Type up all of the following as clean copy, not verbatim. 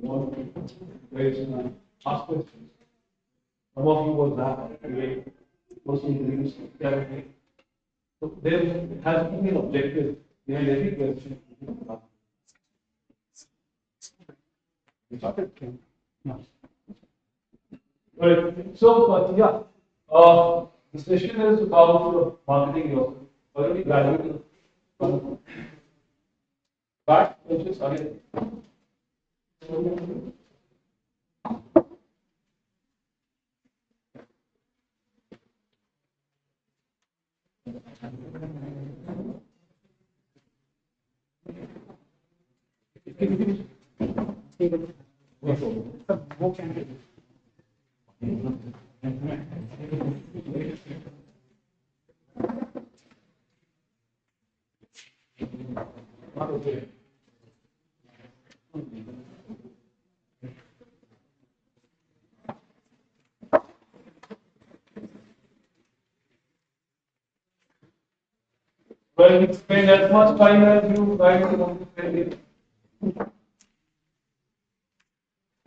You want to raise and ask questions. Some of you was that way, person believes that so there has to be an objective behind every question. Yeah. Right. So, the session is about marketing yourself. Already graduated from back, which is again. Okay. Well, spend as much time as you guys want to spend it.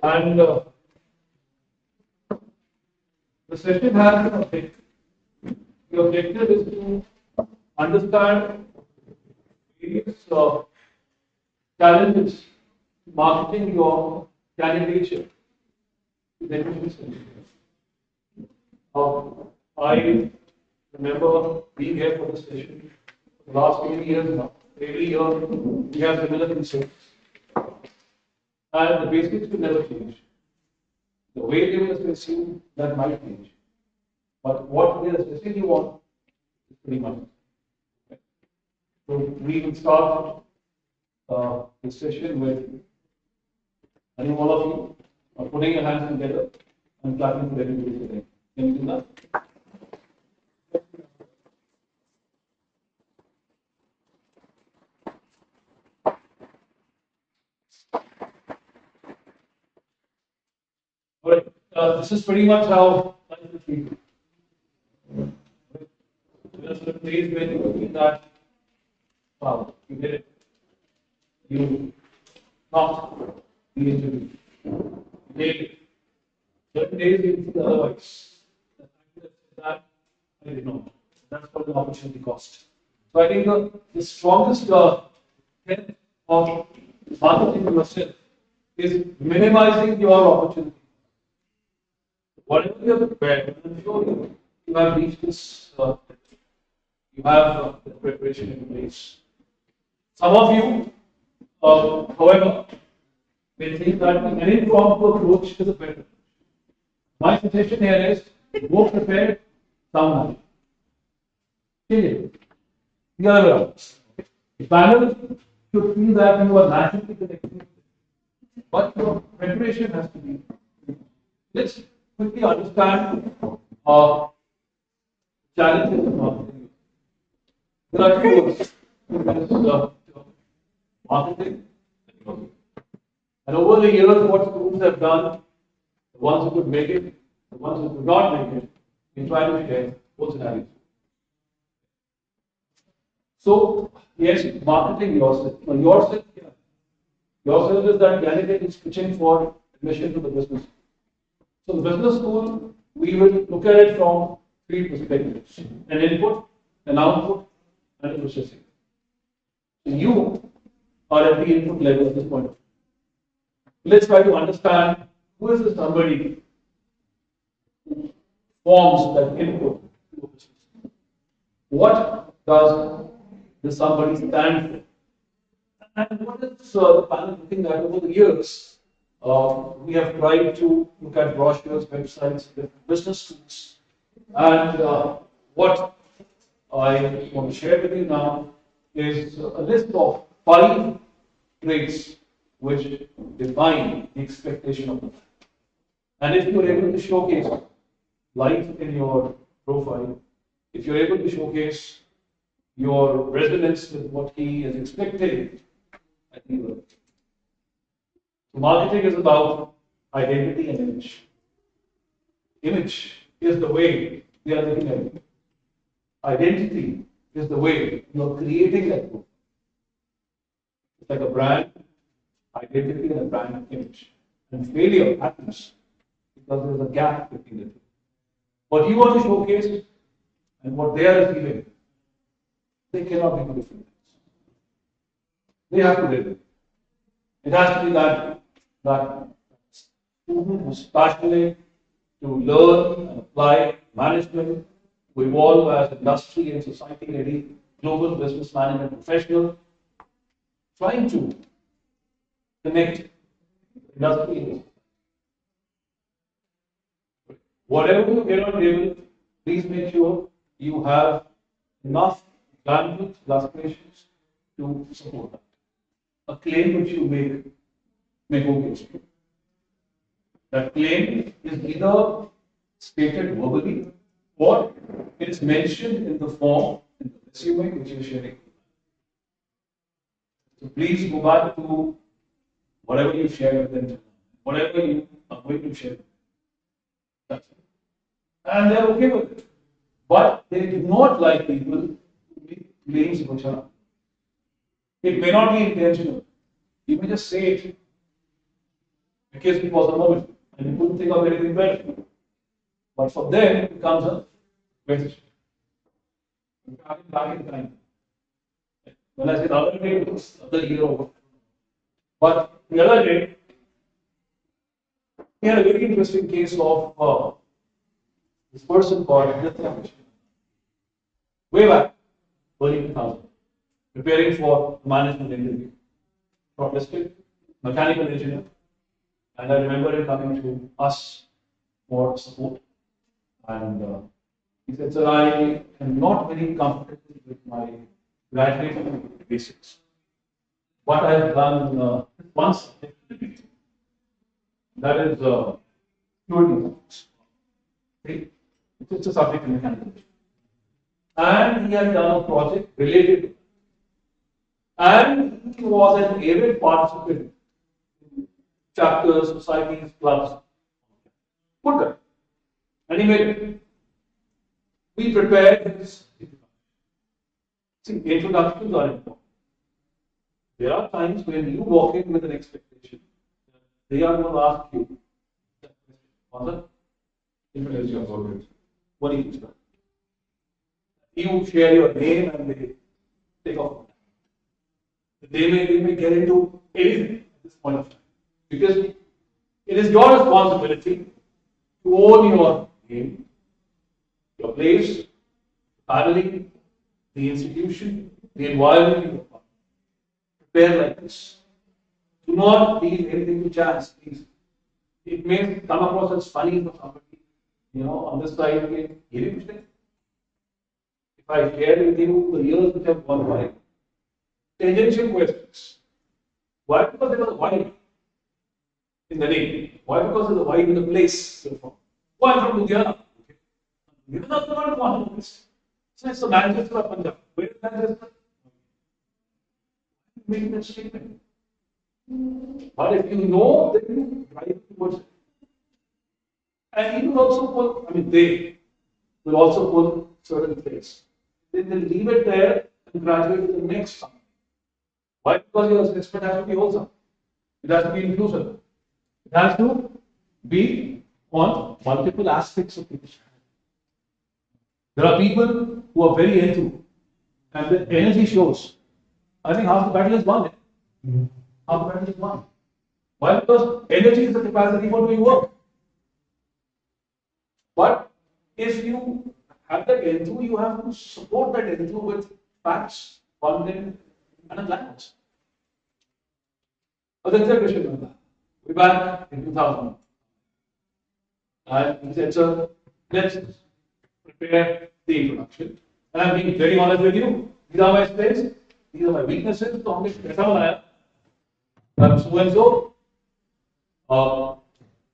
And the session has an objective. The objective is to understand various challenges marketing your candidature. I remember being here for this session the last 8 years now. Every year we have similar concerns. And the basics will never change. The way they will assess you, that might change. But what they are assessing you on is pretty much. So we will start this session with, I think all of you are putting your hands together and clapping for everybody today. Can you do that? All right. This is pretty much how life will treat you. There are certain days when you feel that, wow, you did it. You knocked the interview. You made it. Certain days you feel otherwise. That I did not. That's called the opportunity cost. So I think the strongest thing of marketing yourself is minimizing your opportunity. Whatever you have prepared, I'm sure you have reached this, you have the preparation in place. Some of you, however, may think that an impromptu approach is a better. My suggestion here is go prepared, sound knowledge. The other way around. The panel should feel that you are naturally connected, but your preparation has to be. Let's quickly understand challenges in marketing. There are two words. Marketing. And over the years, what schools have done, the ones who could make it, the ones who could not make it, in trying to share both scenarios. So, yes, marketing yourself. Yourself is that candidate is pitching for admission to the business. So, the business school, we will look at it from three perspectives: an input, an output, and a processing. So, you are at the input level at this point. Let's try to understand who is the somebody who forms that input to a business. What does the somebody stand for? And what is the panel looking at over the years? We have tried to look at brochures, websites, business schools, and what I want to share with you now is a list of 5 traits which define the expectation of the man. And if you are able to showcase life in your profile, if you're able to showcase your resonance with what he is expecting, I think you will. So marketing is about identity and image. Image is the way we are looking at it. Identity is the way you are creating that profile. It's like a brand identity and a brand image. and failure happens because there is a gap between the two. What you want to showcase and what they are receiving, they cannot be two different things. They have to live it. It has to be that student who's passionate to learn and apply management, to evolve as industry and society ready, global business management professional, trying to connect industry. Whatever you get on table, please make sure you have enough bandwidth, aspirations to support that. A claim which you make go against you. That claim is either stated verbally or it is mentioned in the form in the resume which you are sharing. So please go back to whatever you shared with them, whatever you are going to share. That's it. And they are okay with it. But they do not like people who make claims which are. It may not be intentional. You may just say it because it was a moment and you couldn't think of anything better. But for them, it becomes a message. Back in time. When I said the other day, it was the other year over. But the other day, we had a very interesting case of this person called way back, early 2000, preparing for a management interview. Shortlisted, mechanical engineer, and I remember him coming to us for support. And he said, "Sir, I am not very comfortable with my graduate basics. What I have done once, that is fluid. It's a subject in mechanical engineering. And he had done a project related to it. And he was an avid participant in chapters, societies, clubs. Put that. And he made it. We prepared his introduction. See, introductions are important. There are times when you walk in with an expectation. They are going to ask you, Father, introduce yourself. What do you expect? You share your name and they take off. They may get into anything at this point of time. Because it is your responsibility to own your name, your place, family, the institution, the environment you are part of. Prepare like this. Do not leave anything to chance, please. It may come across as funny for somebody, on this side, if I share with you the years which have gone by, tangential questions. Why? Because there was a Y in the name. Why? Because there was a Y in the place. Why from Ludhiana? Ludhiana is not one of this. So it's the Manchester of Punjab. Where is Manchester? Making that statement. But if you know, then you drive towards it. And he will also pull, they will also pull certain things. Then they'll leave it there and graduate to the next one. Why? Because your assessment has to be wholesome. It has to be inclusive. It has to be on multiple aspects of it. There are people who are very into, and the energy shows. I think half the battle is won. Half the battle is won. Why? Because energy is the capacity for doing work. But if you have that enthusiasm, you have to support that enthusiasm with facts, content, and a language. But that's a question. We're back in 2000. And he said, "Sir, let's prepare the introduction." And I'm being very honest with you. These are my strengths, these are my weaknesses. So हमने कैसा बनाया? I'm so and so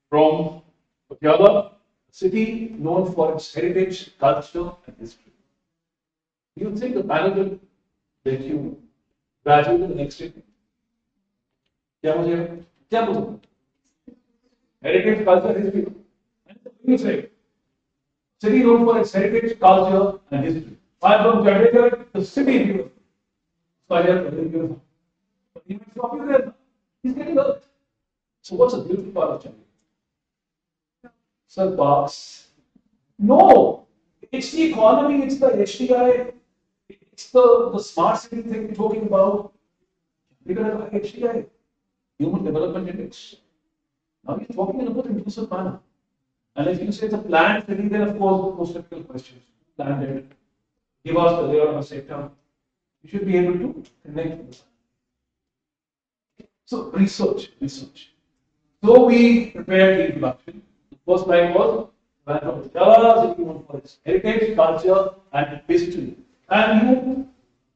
from Patiala, a city known for its heritage, culture, and history. Do you think the panel will let you graduate to the next step? क्या मुझे heritage, culture, history. And you say, city known for its heritage, culture, and history. I'm from Chandigarh, the city is beautiful. So I have very beautiful. But he will stop you there. He's getting hurt. So what's the beautiful part of Chennai? Sir, parks. No, it's the economy, it's the HDI, it's the smart city thing we're talking about. We're going to have HDI, Human Development Index. Now you're talking in a more inclusive manner. And if you say it's a planned city, then of course the most typical questions. Planned it. Give us the layer of a sector. You should be able to connect with this. So research. So we prepared the introduction. The first line was for its heritage, culture, and history. And you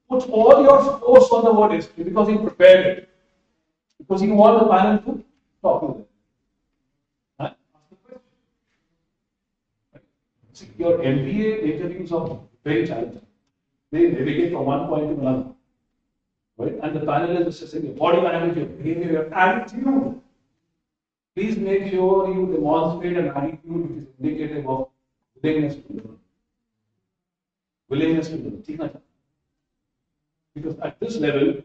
put all your force on the word history because you prepared it. Because you want the panel to talk to them. Ask the question. See, your MBA interviews are very challenging. They navigate from one point to another. Right? And the panel is assessing your body language, your behavior, your attitude. Please make sure you demonstrate an attitude which is indicative of willingness to learn. Willingness to learn. Because at this level,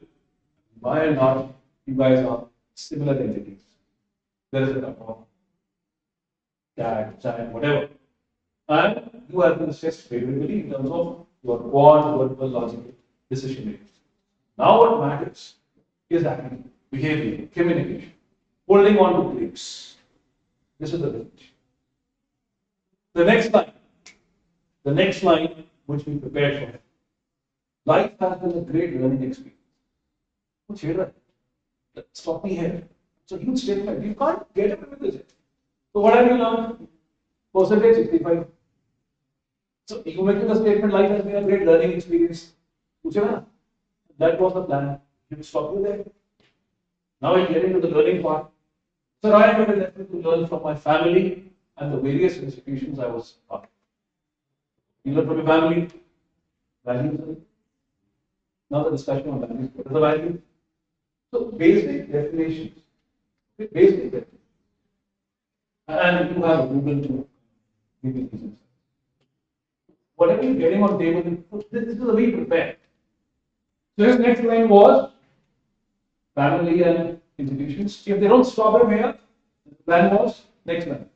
by and large, you guys are similar entities. There is a cutoff, chat, whatever. And you have been assessed favorably in terms of your quant, verbal, logical decision making. Now what matters is attitude, behavior, communication, holding on to beliefs. This is the difference. The next line which we prepared for. Life has been a great learning experience. What's here? Stop me here. It's a huge statement. You can't get away with this. So what have you learned? Percentage 65. So you making a statement, life has been a great learning experience. That was the plan. You stop you there. Now I get into the learning part. So I am going to learn from my family and the various institutions I was part of. You learn from your family, values. Now the discussion on values. What is the value? So basic definitions. Basic definitions. And you have Google to give you these insights. Whatever you're getting on table, this is the way you prepare. So his next line was family and institutions. If they don't stop him here, the plan was next line.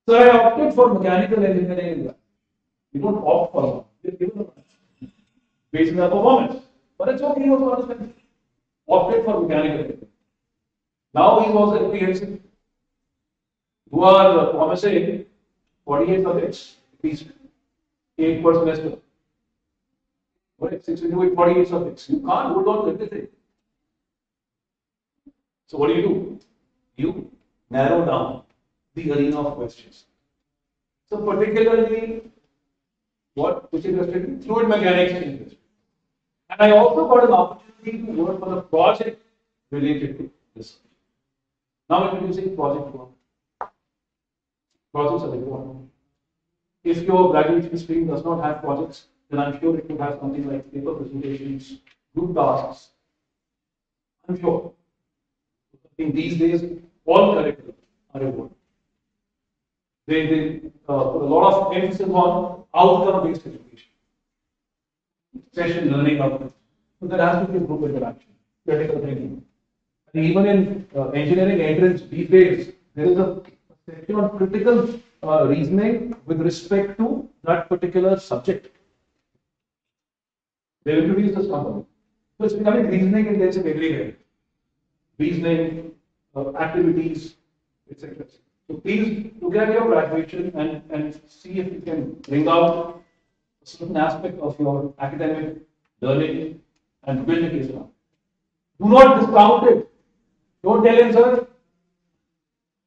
So I opted for mechanical engineering. You don't opt for one. You're given a plan based on their performance. But it's okay, he was not opted for mechanical engineering. Now he was apprehensive. Who are promising 48 subjects, at least 8 per semester. Right? 48 subjects. You can't hold on to everything. So what do? You narrow down the arena of questions. So particularly, which interested me? Fluid mechanics interested. And I also got an opportunity to work on a project related to this. Now introducing project work. Projects are important. If your graduation stream does not have projects, then I'm sure it will have something like paper presentations, group tasks. I'm sure. In these days, all curriculum are important. They put a lot of emphasis on outcome-based education, session learning outcomes. So there has to be a group interaction, critical thinking. And even in engineering entrance these days, there is a section on critical reasoning with respect to that particular subject. They introduce this component. So it's becoming reasoning intensive everywhere. Reasoning, activities, etc. So please look at your graduation and see if you can bring out a certain aspect of your academic learning and build a case around. Do not discount it. Don't tell him, sir,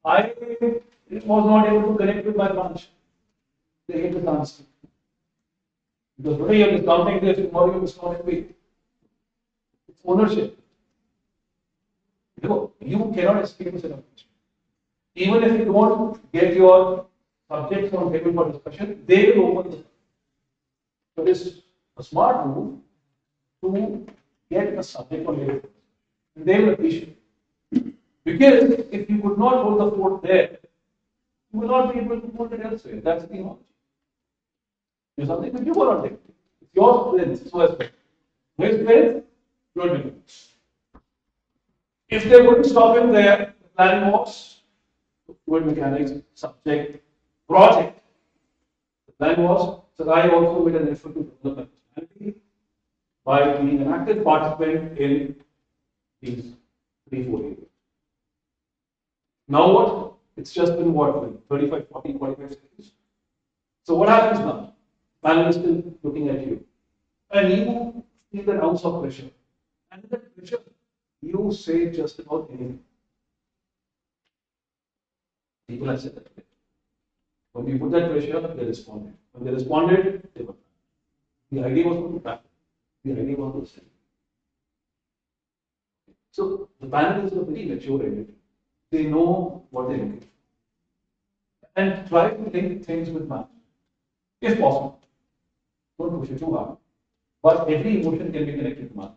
I was not able to connect with my branch. They hate this answer. Because today you're discounting this, tomorrow you're discounting me. It's ownership. You cannot escape this innovation. Even if you don't get your subjects on table for discussion, they will open the. So it's a smart move to get a subject on table. And they will appreciate it. Because if you could not hold the fort there, you will not be able to hold it elsewhere. That's the knowledge. There's something that you will not take. It's your strength, so as well. His strength, your difference. If they wouldn't stop him there, the plan was fluid mechanics subject project. The plan was, so I also made an effort to develop my personality by being an active participant in these 3-4 years. Now what? It's just been what, 35, 40, 45 seconds. So what happens now? Panel is still looking at you. And you feel that ounce of pressure. And in that pressure, you say just about anything. People have said that. When we put that pressure, they responded. When they responded, they were. The idea was not to trap. The idea was to sell. So the panel is a very mature entity. They know what they're looking for. And try to link things with math, if possible. Don't push it too hard. But every emotion can be connected to math.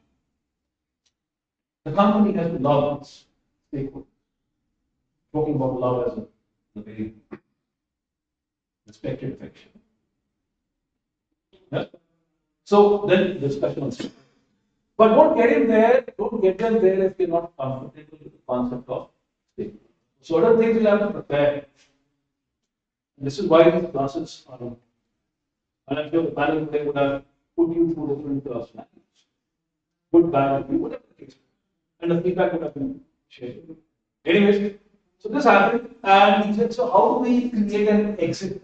The company has to love its stakeholders. Talking about love as a very respected affection. Yeah? So then discussion on state. But don't get them there if you're not comfortable with the concept of state. So other things you'll have to prepare. This is why these classes are on. And I'm sure the panel today would have put you through different scenarios. Good, bad, review, whatever the case. And the feedback would have been shared. Anyways, so this happened, and he said, so how do we create an exit?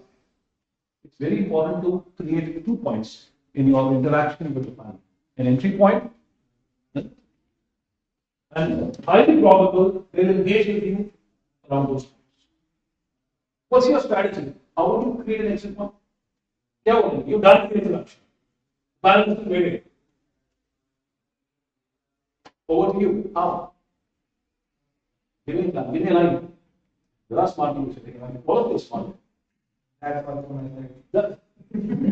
It's very important to create 2 points in your interaction with the panel. An entry point, and highly probable they'll engage with you around those points. What's your strategy? How would you create an exit point? You've done the introduction. Panel is waiting. Over to you. How? Give me a line. There are smart people sitting around. All of you are smart. That's all from my side.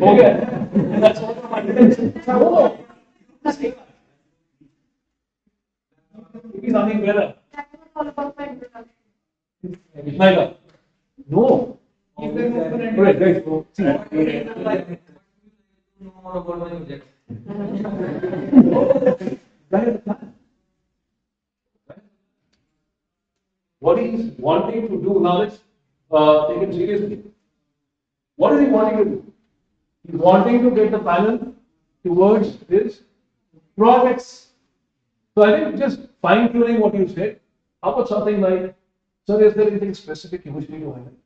Okay. That's all from my side. Oh. Give me something better. That was all about my introduction. Ismaila. No. Right, right. See. Know more about my project. That is the plan. What he is wanting to do now, let's take it seriously. What is he wanting to do? He's wanting to get the panel towards his projects. So I think just fine tuning what you said. How about something like, sir, is there anything specific you wish me to highlight?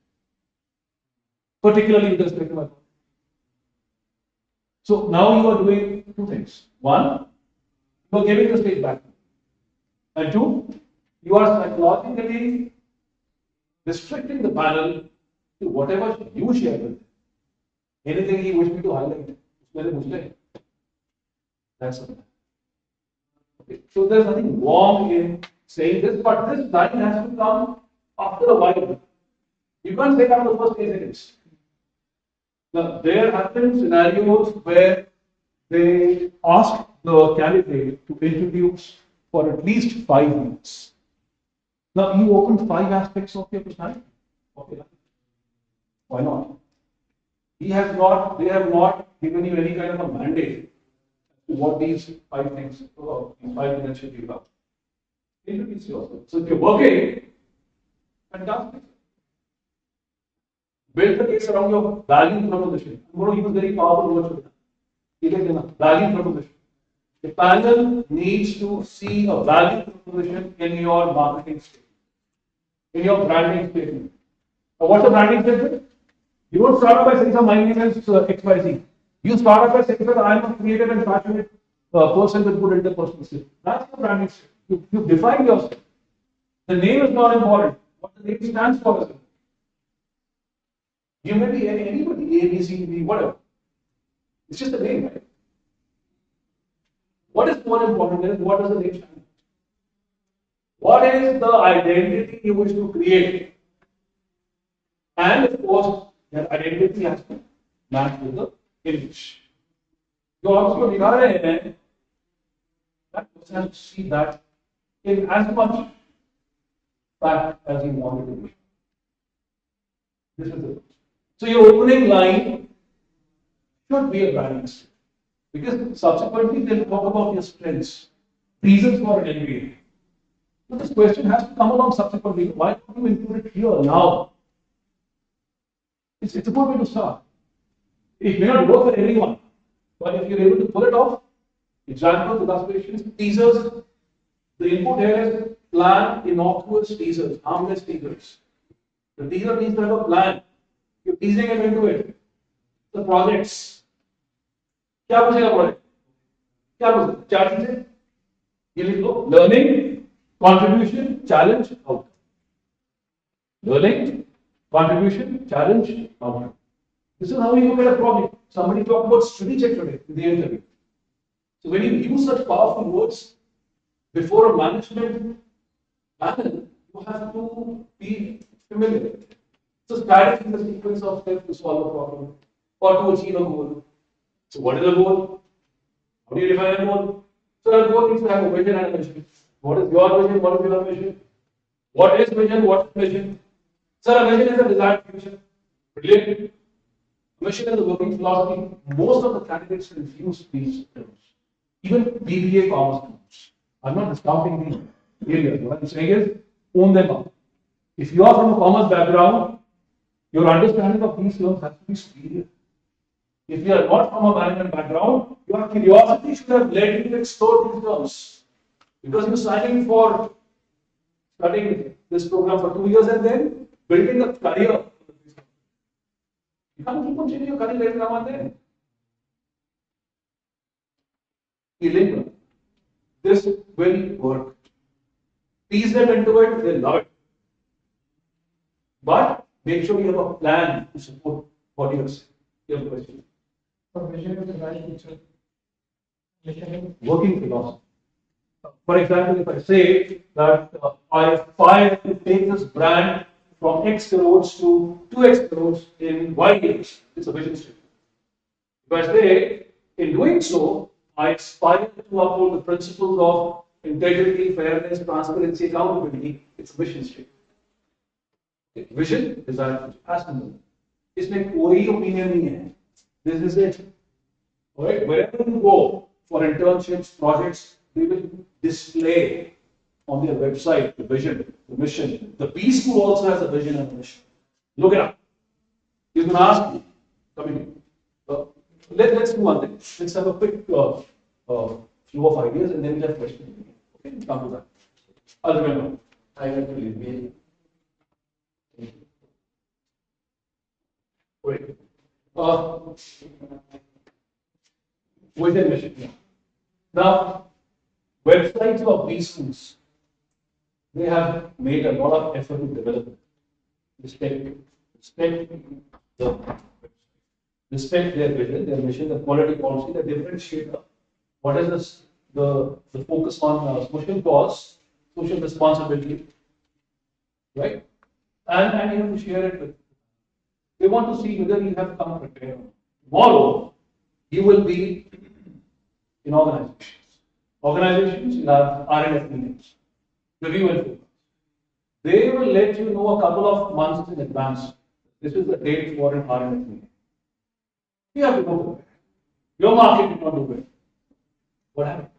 Particularly with respect to my project. So now you are doing 2 things. 1, you are giving the stage back. And 2, you are psychologically restricting the panel to whatever you share with them. Anything he wishes me to highlight, that's the plan. Okay. So there's nothing wrong in saying this, but this line has to come after a while. You can't say that in the first 10 seconds. Now, there have been scenarios where they ask the candidate to introduce for at least 5 minutes. Now, you open 5 aspects of your personality. Okay. Why not? They have not given you any kind of a mandate to what these 5 things, these 5 minutes should be about. Introduce yourself. So if you're working, fantastic. Build the case around your value proposition. I'm going to use very powerful words for that. Value proposition. The panel needs to see a value proposition in your marketing statement, in your branding statement. Now, what's the branding statement? You don't start off by saying, my name is XYZ. You start off by saying that I'm a creative and passionate person with good interpersonal skills. That's your branding statement. You define yourself. The name is not important. What the name stands for is important. You may be anybody, A, B, C, D, whatever. It's just a name, right? What is more important is what does the name stand for? What is the identity you wish to create? And of course, that identity has to match with the image. जो आप उसको दिखा रहे हैं, that person has to see that in as much fact as you want it to be. This is it. So your opening line should be a branding statement, because subsequently they'll talk about your strengths, reasons for an MBA. So this question has to come along subsequently. Why don't you include it here now? It's a good way to start. It may not work for everyone, but if you're able to pull it off, examples, illustrations, teasers, the input here is plan innocuous teasers, harmless teasers. The teaser means to have a plan. You're teasing him into it. The projects. क्या पूछेगा project? क्या पूछेगा? चार चीजें. ये लिख लो. Learning, contribution, challenge, outcome. Learning, contribution, challenge, outcome. This is how you look at a project. Somebody talked about study check today in the interview. So when you use such powerful words before a management panel, you have to be familiar with it. So strategy is a sequence of steps to solve a problem or to achieve a goal. So what is a goal? How do you define a goal? So a goal needs to have a vision and a mission. What is your vision? What is your mission? What is vision? What is mission? Sir, a vision is a desired future. Brilliant. Mission is a working philosophy. Most of the candidates confuse these terms. Even BBA commerce terms. I'm not discounting the areas. What I'm saying is, own them up. If you are from a commerce background, your understanding of these terms has to be superior. If you are not from a management background, your curiosity should have led you to explore these terms. Because you're signing for studying this program for 2 years and then building a career. You can't keep on changing your career every now and then. Illegal. This will work. Tease them into it, they'll love it. But make sure you have a plan to support what you are saying. You have a question. Vision is the right picture. Working philosophy. For example, if I say that I aspire to take this brand from X crores to 2X crores in Y years, it's a vision statement. If I say, in doing so, I aspire to uphold the principles of integrity, fairness, transparency, accountability, it's a vision statement. Vision, desire, aspiration. इसमें कोई opinion नहीं है. This is it. Alright, wherever you go for internships, projects, they will display on their website the vision, the mission. The B school also has a vision and a mission. Look it up. He's going to ask you, coming in. Let's do one thing. Let's have a quick flow of ideas and then we'll have questions. Okay, come to that. I'll remember. I have to leave. Great. Vision mission. Now, websites of these schools, they have made a lot of effort to develop it. Respect their vision, their mission, the quality policy, the differentiator. What is this? The focus on social cause, social responsibility, right? And you have to share it with. They want to see whether you have come prepared. Tomorrow, you will be in organizations. Organizations will have R&S meetings, review and focus. They will let you know a couple of months in advance. This is the date for an R&S meeting. You have to go prepared. Your market did not do well. What happened?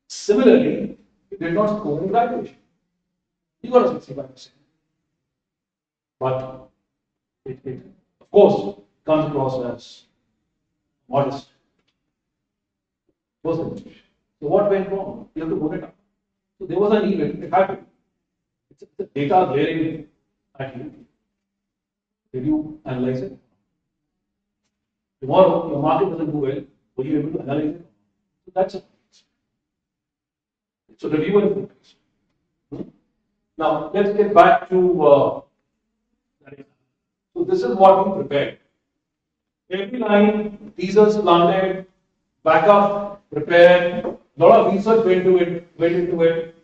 Similarly, you did not score in graduation. You got a 65%. But it of course comes across as modest. So what went wrong? You have to put it up. So there was an event, it happened. It's the data glaring at you. Did you analyze it? Tomorrow, your market doesn't do well. Were you able to analyze it? So that's it. So review and focus. Now, let's get back to that example. So this is what we prepared. Every line, teasers planted, backup, prepared, a lot of research went into it,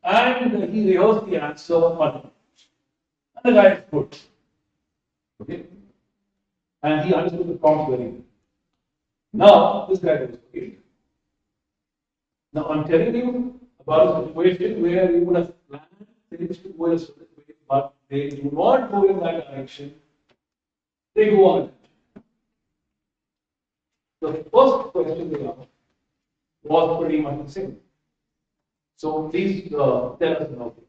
and he rehearsed the answer multiple times. And the guy is good. Okay? And he understood the prompt very well. Now, this guy goes, okay. Now, I'm telling you about a situation where you would have planned things to go a certain way, but they do not go in that direction. They go on. The first question they asked was pretty much the same. So please tell us about it.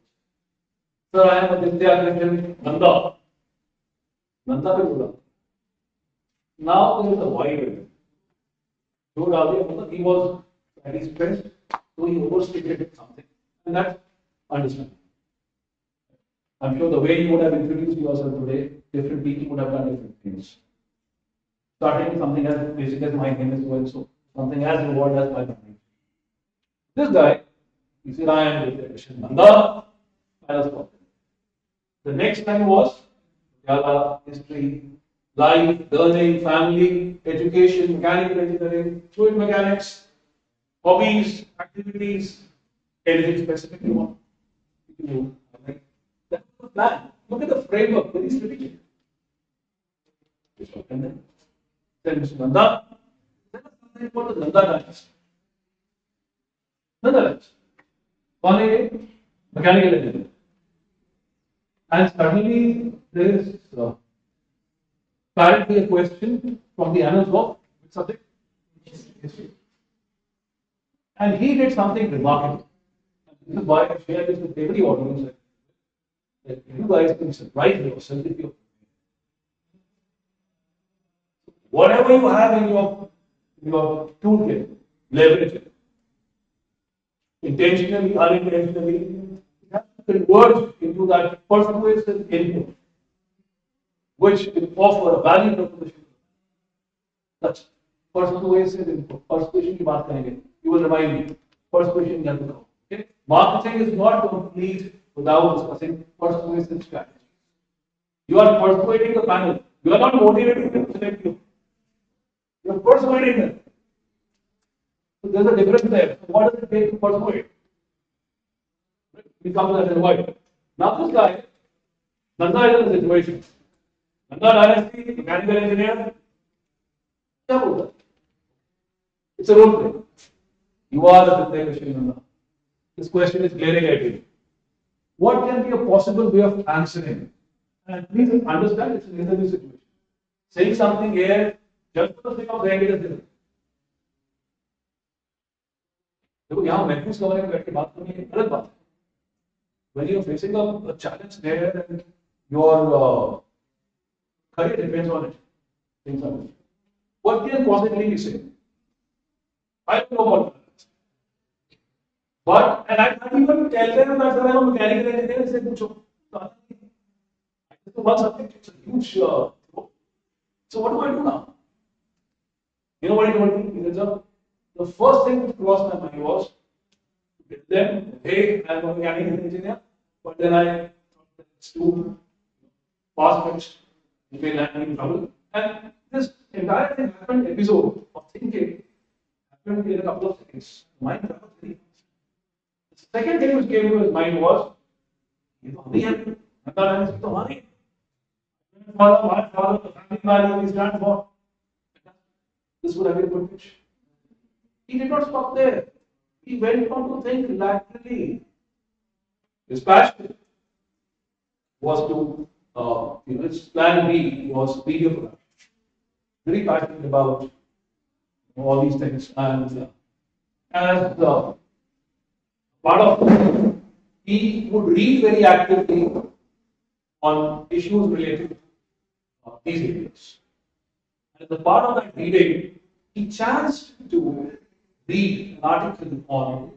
Sir, I am Aditya Krishnan Nanda. Nanda पे बोला. Now there is a wide. जो डाल दिया मतलब he was at his best, so he overstated something, and that's understandable. I'm sure the way you would have introduced yourself today, different people would have done different things. Starting with something as basic as my name is well, so something as reward as my name. This guy, he said, I am Krishnan Nanda. I was confident. The next line was Yala, history, life, learning, family, education, mechanical engineering, fluid mechanics, hobbies, activities, anything specific you want. That's the plan. Look at the framework, very strategic. And then Mr. Nanda, tell us something about the Nanda dynasty. Nanda dynasty. One a mechanical engineer. And suddenly there is apparently a question from the annals of which subject? History. And he did something remarkable. This is why I share this with every audience that you guys can surprise yourself if you whatever you have in your toolkit, leverage it. Intentionally, unintentionally, it has to converge into that persuasive input, which will offer a value proposition. That's persuasive input. Persuasion की बात करेंगे. You will remind me. Persuasion you have to go. Okay? Marketing is not complete without discussing persuasive strategies. You are persuading the panel. You are not motivating them to select you. You are persuading them. So there's a difference there. So what does it take to persuade? We come to that in a while. Now this guy, Nanda is in a situation. Nanda dynasty, mechanical engineer. क्या बोलता? It's a role play. You are the Krishnan Nanda. This question is glaring at you. What can be a possible way of answering? And please understand it's an interview situation. Saying something here just for the sake of saying it is different. देखो यहाँ महफूज कमरे में बैठ के बात करनी है अलग बात है. When you are facing a challenge there and your career depends on it, things are different. What can possibly be said? I don't know about that. But and I can't even tell them that I am a mechanical engineer. Say पूछो. So one subject it's a huge. So what do I do now? You know what he told me? He said, the first thing which crossed my mind was to tell them, hey, I am a mechanical engineer, but then I thought that it's too fast-paced, you may land in trouble. And this entire thing happened, episode of thinking happened in a couple of seconds. Mind travels very fast. The second thing which came to his mind was, ये तो हम ही हैं, Nanda dynasty तो हमारी है. My father, the family value we stand for. This would have been a good pitch. He did not stop there. He went on to think laterally. His passion was to, his plan B was video production. Very passionate about all these things. And as part of he would read very actively on issues related to these areas. And as a part of that reading, he chanced to read an article on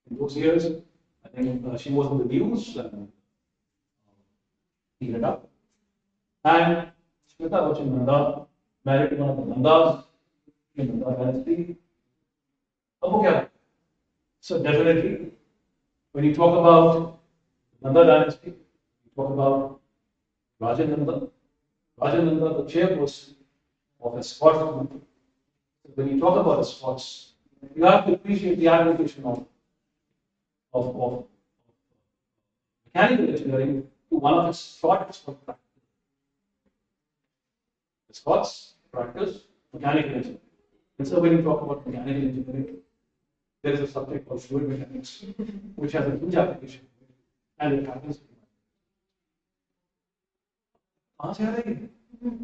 in those years. I think she was in the news and he read up. And Shweta Vachan Nanda married to one of the Nandas in Nanda dynasty. So definitely, when you talk about Nanda dynasty, you talk about Rajananda. Rajananda, the chairperson of a Scots movement. When you talk about the Scots, you have to appreciate the application of mechanical engineering to one of its shortest for practice. The Scots practice mechanical engineering. And so when you talk about mechanical engineering, there is a subject called fluid mechanics, which has a huge application, and it happens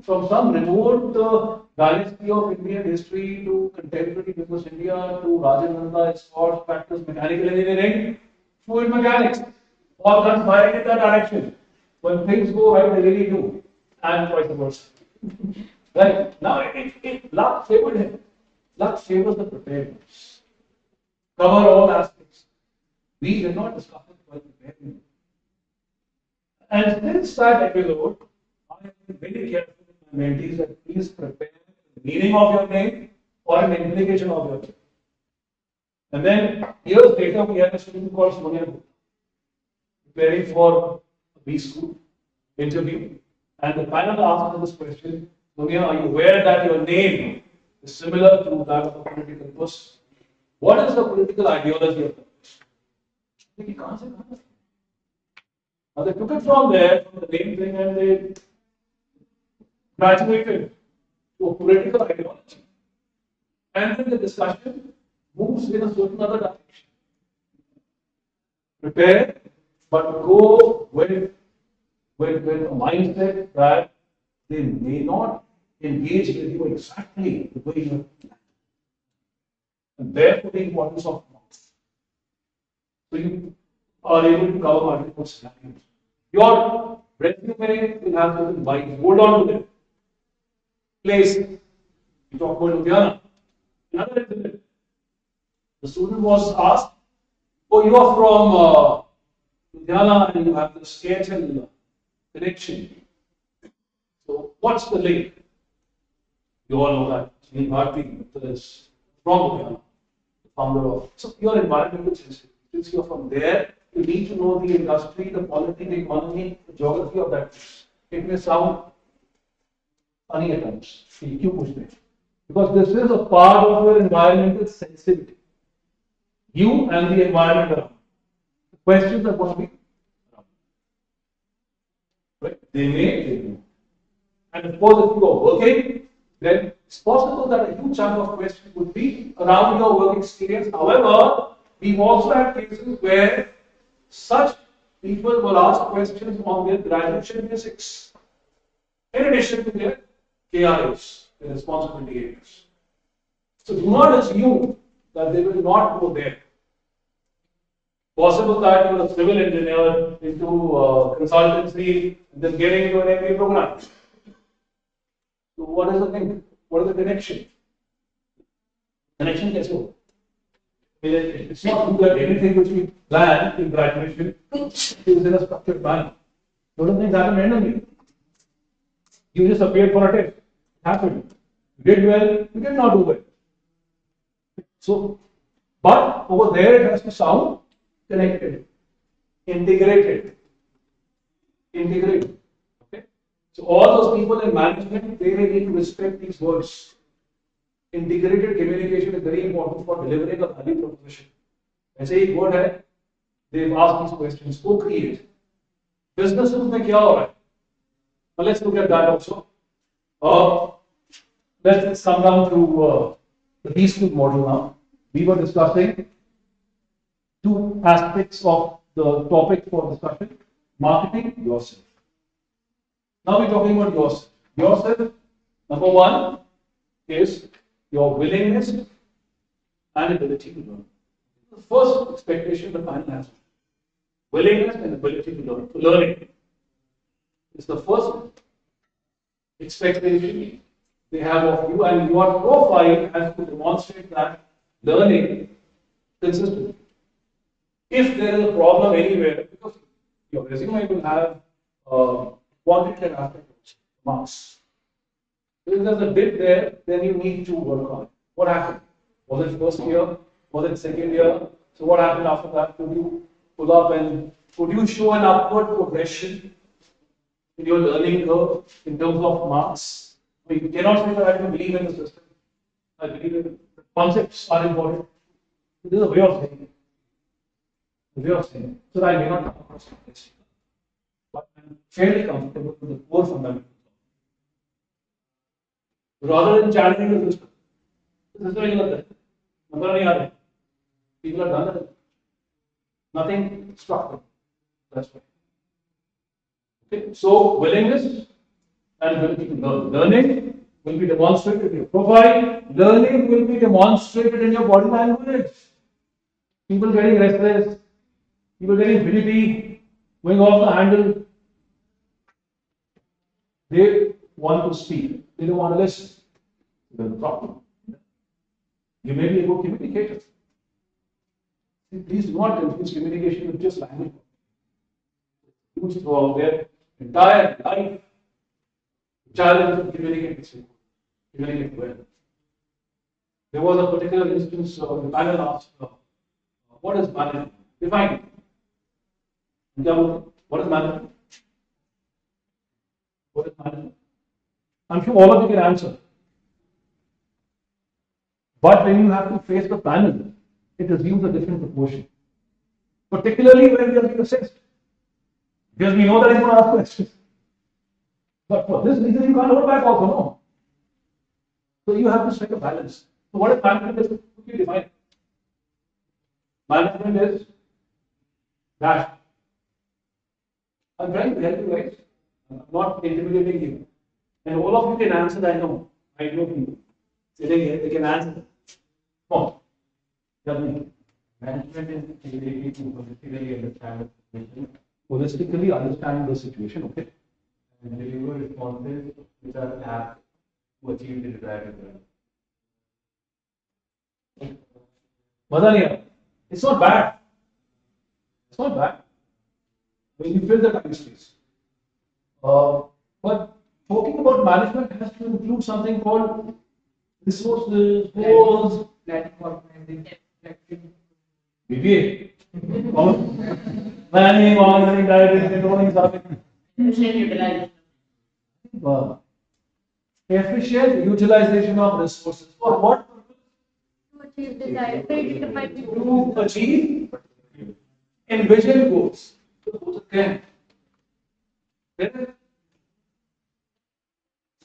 from some remote dynasty of Indian history to contemporary business India to Rajendra Scott practice mechanical engineering, fluid mechanics, all guns firing in that direction. When things go right, they really do, and vice versa. Right now, luck favored him. Luck favors the prepared ones. Cover all aspects. We did not discuss it while preparing. And since that episode, I have been very careful with my mentees that please prepare the meaning of your name or an implication of your name. And then years later, we had a student called Sonia Gupta preparing for a B school interview. And the panel asked her this question: Sonia, are you aware that your name is similar to that of a political person? What is the political ideology of the person? He can't say that. Now they took it from there, from the name thing, and they graduated to a political ideology. And then the discussion moves in a certain other direction. Prepare, but go with a mindset that they may not engage with you exactly the way you have planned. And therefore the importance of marks. So you are able to cover multiple scenarios. Your resume will have certain vibes. Hold on to them. Place. You talk about Ludhiana. Another incident. The student was asked, "Oh, you are from Ludhiana and you have the Airtel connection. So what's the link?" You all know that Sunil Bharti is from Ludhiana, the founder of. So your environmental sensitivity. Since you're from there, you need to know the industry, the polity, the economy, the geography of that place. It may sound funny at times. You push it. Because this is a part of your environmental sensitivity. You and the environment around. The questions are going to be around. Right? They may. And of course, if you are working, then it's possible that a huge chunk of questions would be around your work experience. However, we've also had cases where such people were asked questions on their graduation basics, in addition to their KRAs, their responsibility areas. So do not assume that they will not go there. Possible that you're a civil engineer into consultancy and then getting into an MBA program. So what is the thing? What is the connection? Connection कैसे हो? It's not that anything which we plan in graduation is in a structured manner. Certain things happen randomly. You just appeared for a test. It happened. You did well, you did not do well. So, but over there it has to sound connected, integrated. Okay? So all those people in management, they need to respect these words. Integrated communication is very important for delivering a value proposition. ऐसे एक word है, they've asked these questions. Co-create. Business में क्या हो रहा है? Well, let's look at that also. Let's come down to the B-school model now. We were discussing two aspects of the topic for discussion: marketing, yourself. Now we're talking about yourself. Yourself, number one, is your willingness and ability to learn. The first expectation the panel has: willingness and ability to learn. Learning is the first expectation they have of you, and your profile has to demonstrate that learning consistently. If there is a problem anywhere, because your resume will have quantitative aspect, marks. If there's a dip there, then you need to work on it. What happened? Was it first year? Was it second year? So what happened after that? Could you pull up and could you show an upward progression in your learning curve in terms of marks? You cannot say that I don't believe in the system. I believe in the concepts are important. This is a way of saying it. A way of saying it. So that I may not come across this, but I'm fairly comfortable with the core fundamentals. Rather than challenging the system, the system is not there. People are done. Nothing structural. That's why. Okay. So willingness and ability to learn. Learning will be demonstrated in your profile. Learning will be demonstrated in your body language. People getting restless, people getting fidgety, going off the handle. They want to speak, they don't want to listen. There's a problem. You may be a good communicator. Please do not confuse communication with just language. Students throughout their entire life challenge to communicate well. There was a particular instance the panel asked, what is management? Define it. What is management? What is management? I'm sure all of you can answer. But when you have to face the panel, it assumes a different proportion. Particularly when we are being assessed. Because we know that he's going to ask questions. But for this reason, you can't hold back also, no. So you have to strike a balance. So what is management is quickly defined. Management is dash. I'm trying to help you guys. I'm not intimidating you. And all of you can answer, I know. I know people. Sitting here, they can answer. Come on. Tell me. Management is the ability to holistically understand the situation Holistically understand the situation, okay? and deliver responses which are apt to achieve the desired result. Maza nahi aaya. It's not bad. It's not bad. When you fill the time space. But talking about management has to include something called resources, goals, Planning, organizing, reflecting. BBA. Planning, organizing, directing, controlling, something. Efficient utilization. Efficient utilization of resources. For what purpose? To achieve desired, predetermined To achieve envisioned goals. Again,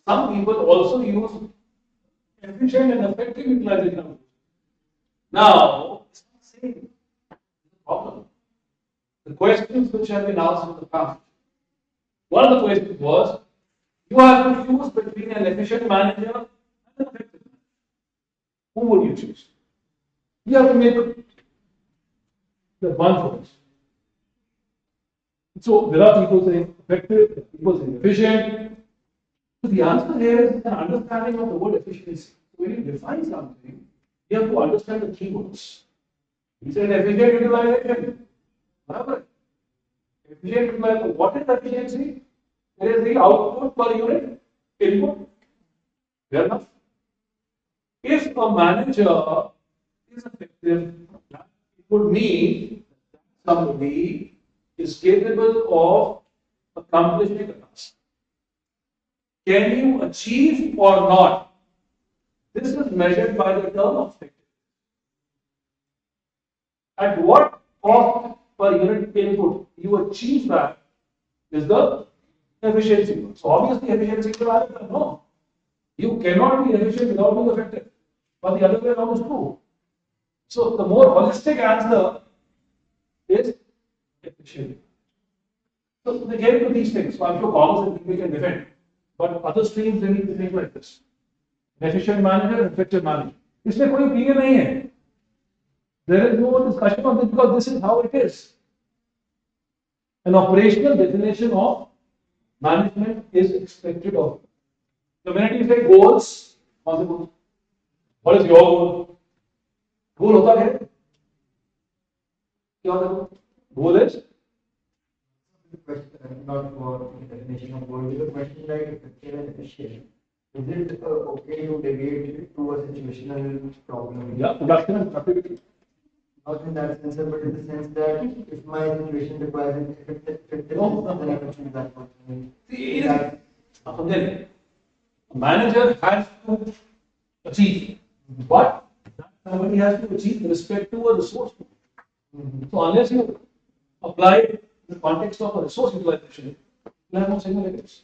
some people also use efficient and effective utilization of resources. Now, it's not the same. It's a problem. The questions which have been asked in the past. One of the questions was, you have to choose between an efficient manager and an effective manager. Who would you choose? You have to make the one choice. So there are people saying effective, people saying efficient. So the answer here is an understanding of the word efficiency. When you define something, you have to understand the keywords. He said efficient utilization. Barabar. Efficient utilization. What is efficiency? It is the output per unit input. Fair enough. If a manager is effective, it would mean somebody is capable of accomplishing a task. Can you achieve or not? This is measured by the term of effective. At what cost per unit input you achieve that is the efficiency. So obviously efficiency is the no. You cannot be efficient without being effective. But the other way around is true. So the more holistic answer is efficient. So they get into these things. So I'm sure commerce and we can defend. But other streams they need to think like this. Efficient manager, effective manager. इसमें कोई opinion नहीं है. There is no discussion on this because this is how it is. An operational definition of management is expected of. The minute you say goals, possible. What is your goal? Goal होता है? क्या होता है? Goal is? Not for the definition of goal, is a question like effective and efficient. Is it okay to deviate to a situational problem? Yeah, production and productivity. Not in that sense, but in the sense that if my situation requires effectiveness, then I can choose that one. See, again, a manager has to achieve, but somebody has to achieve with respect to a resource. So unless you apply it in the context of a resource utilization, you have no significance.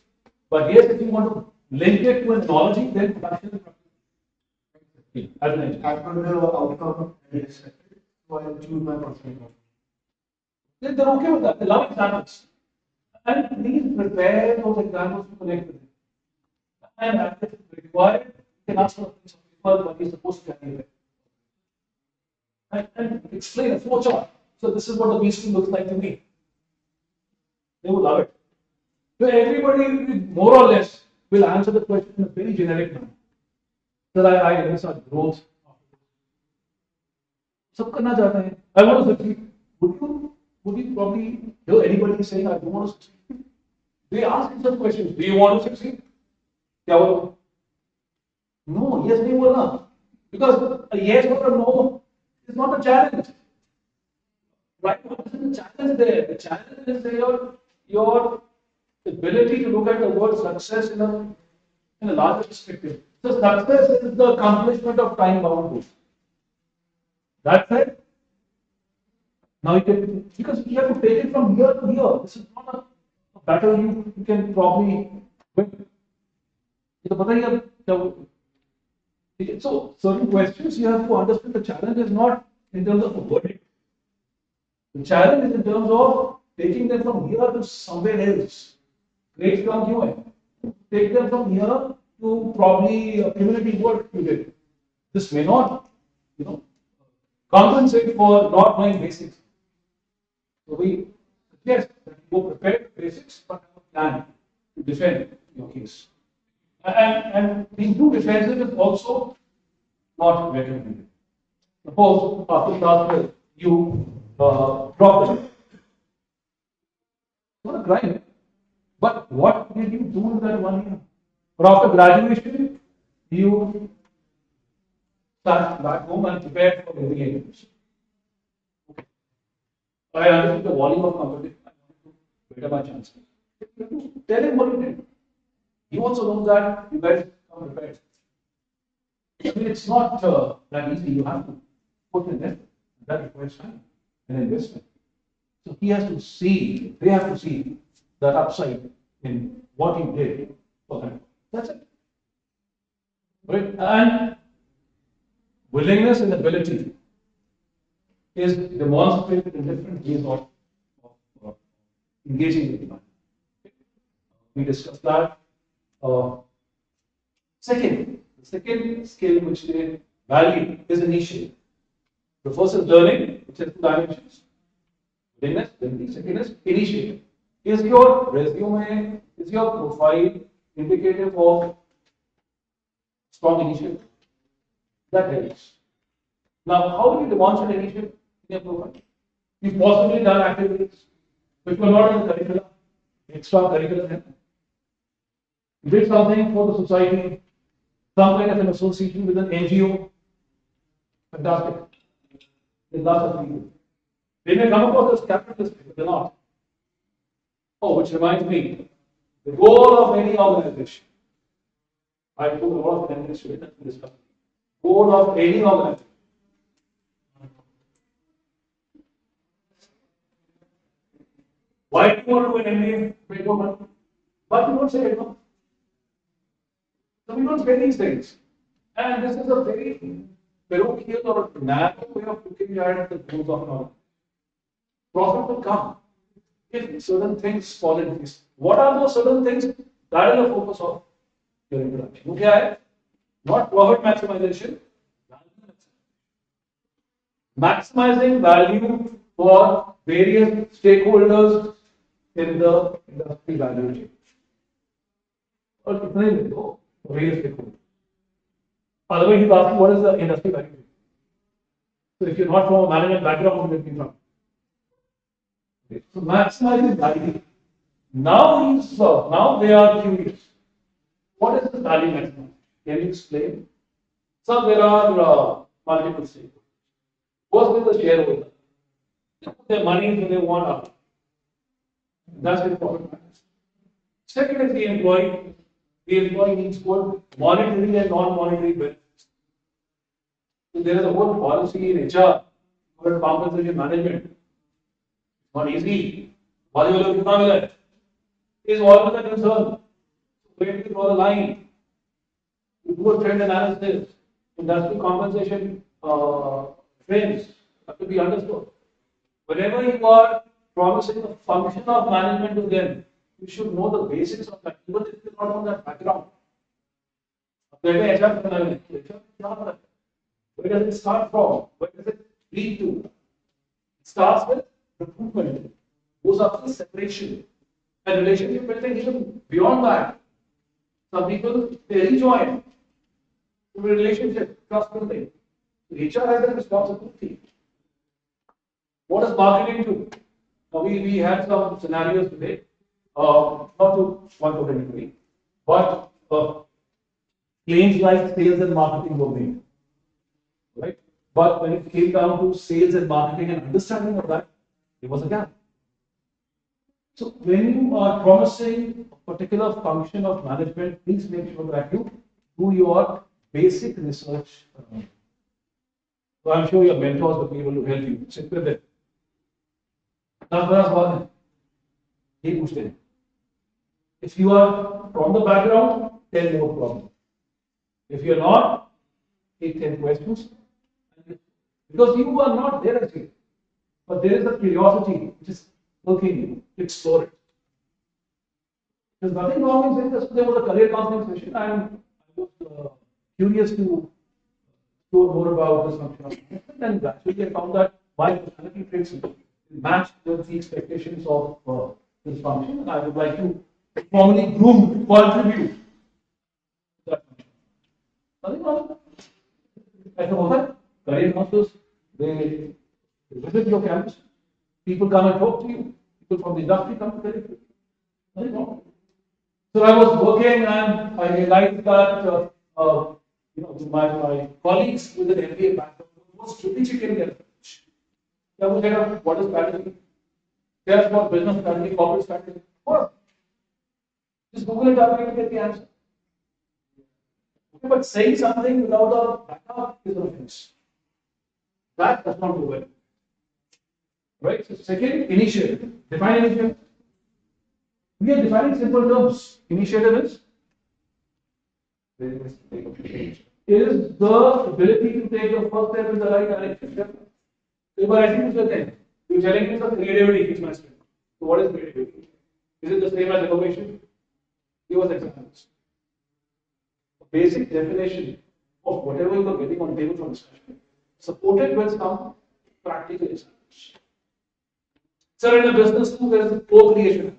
But yes, if you want to link it to a technology, then production and productivity. As an engineer. As per the outcome expected, so I will choose my personal. They're okay with that. They love examples. And please prepare those examples to connect with it. And if required, you can ask for a piece of paper what you're supposed to carry away. And explain a flow chart. So this is what the B school looks like to me. They will love it. So everybody, more or less, will answer the question in a very generic manner. That I miss our growth. सब करना चाहते हैं. I want to succeed. Would you probably hear anybody saying I don't want to succeed? They ask themselves questions. Do you want to succeed? क्या बोलो? No, yes नहीं बोलना. Because a yes or a no is not a challenge. Right? What is the challenge there? The challenge is your ability to look at the word success in a larger perspective. So success is the accomplishment of time-bound goals. That's it. Now you can, because you have to take it from here to here. This is not a battle you can probably win. So certain questions you have to understand. The challenge is not in terms of a verdict. The challenge is in terms of taking them from here to somewhere else. Great काम क्यों है? Take them from here to probably a community work you did. This may not, compensate for not knowing basics. So we suggest that you go prepared with basics, but have a plan to defend your case. And being too defensive is also not recommended. Suppose after class you drop it. Not a crime. But what did you do in that 1 year? Or after graduation, you sat back home and prepared for every examination. Okay. I understood the volume of competition. I wanted to better my chances. Tell him what you did. He also knows that you guys come prepared. I mean, it's not that easy. You have to put in effort. That requires time and investment. So he has to see, they have to see that upside in what you did for them. That's it. Right? And willingness and ability is demonstrated in different ways of engaging with the mind. We discussed that. The second skill which they value is initiative. The first is learning, which has 2 dimensions. Willingness, then the second is initiative. Is your resume, is your profile indicative of strong initiative? That helps. Now, how do you demonstrate initiative in your profile? You've possibly done activities which were not in the curriculum, extracurricular. You did something for the society, some kind of an association with an NGO. Fantastic. There's lots of people. They may come across as capitalist, but they're not. Oh, which reminds me, the goal of any organization. I took a lot of attendance to this stuff. Goal of any organization. Why do you want to do an MBA? Make more money. But you don't say it, no? So we don't say these things. And this is a very parochial or narrow way of looking at the goals of an organization. Profit will come if certain things fall in place. What are those certain things? That is the focus of your introduction. What is not profit maximization, value maximizing value for various stakeholders in the industry value chain. Or various stakeholders. Otherwise, he's asking what is the industry value chain. So if you're not from a management background, what will be from? So maximizing value. Now they are curious. What is the value maximization? Can you explain? So there are multiple stakeholders. First is the shareholder. They put their money into they want out. That's the profit matters. Second is the employee. The employee needs both monetary and non-monetary benefits. So there is a whole policy in HR for compensation management. Not easy. Why will you not that? Is always a concern. Where do you draw the line? You do a trend analysis. Industry compensation trends have to be understood. Whenever you are promising a function of management to them, you should know the basics of that, even if you're not on that background. Where does it start from? Where does it lead to? It starts with recruitment, goes up to separation, and relationship building even beyond that. Some people they rejoin to a relationship, trust building. HR has a responsibility. What does marketing do? Now we had some scenarios today, not to point out anybody, but claims like sales and marketing were made, right? But when it came down to sales and marketing and understanding of that, there was a gap. So when you are promising a particular function of management, please make sure that you do your basic research. So I'm sure your mentors will be able to help you. Sit with them. If you are from the background, 10 more problems. If you are not, take 10 questions. Because you are not there actually. But there is a curiosity which is looking you to explore it. There's nothing wrong in saying this. There was a career counseling session and I was curious to explore more about this function of management, and gradually I found that my personality traits match with the expectations of this function, and I would like to formally groom, contribute to that function. Nothing wrong. As a whole, career counselors, they visit your campus, people come and talk to you, people from the industry come to tell you. Nothing wrong. So I was working and I realized that my colleagues with an MBA background were strategic in their approach. They would say, what is strategy? There's what business strategy, corporate strategy. What? Just Google it up and you get the answer. Okay, but saying something without a backup is an offense. That does not go well. Right? So second, initiative. Define initiative. We are defining simple terms. Initiative is the ability to take the first step in the right direction. So by writing this thing, you're telling me some creativity is my strength. So what is creativity? Is it the same as innovation? Give us examples. A basic definition of whatever you are getting on the table from discussion, supported with some practical examples. Sir, in a business school, there is a co-creation.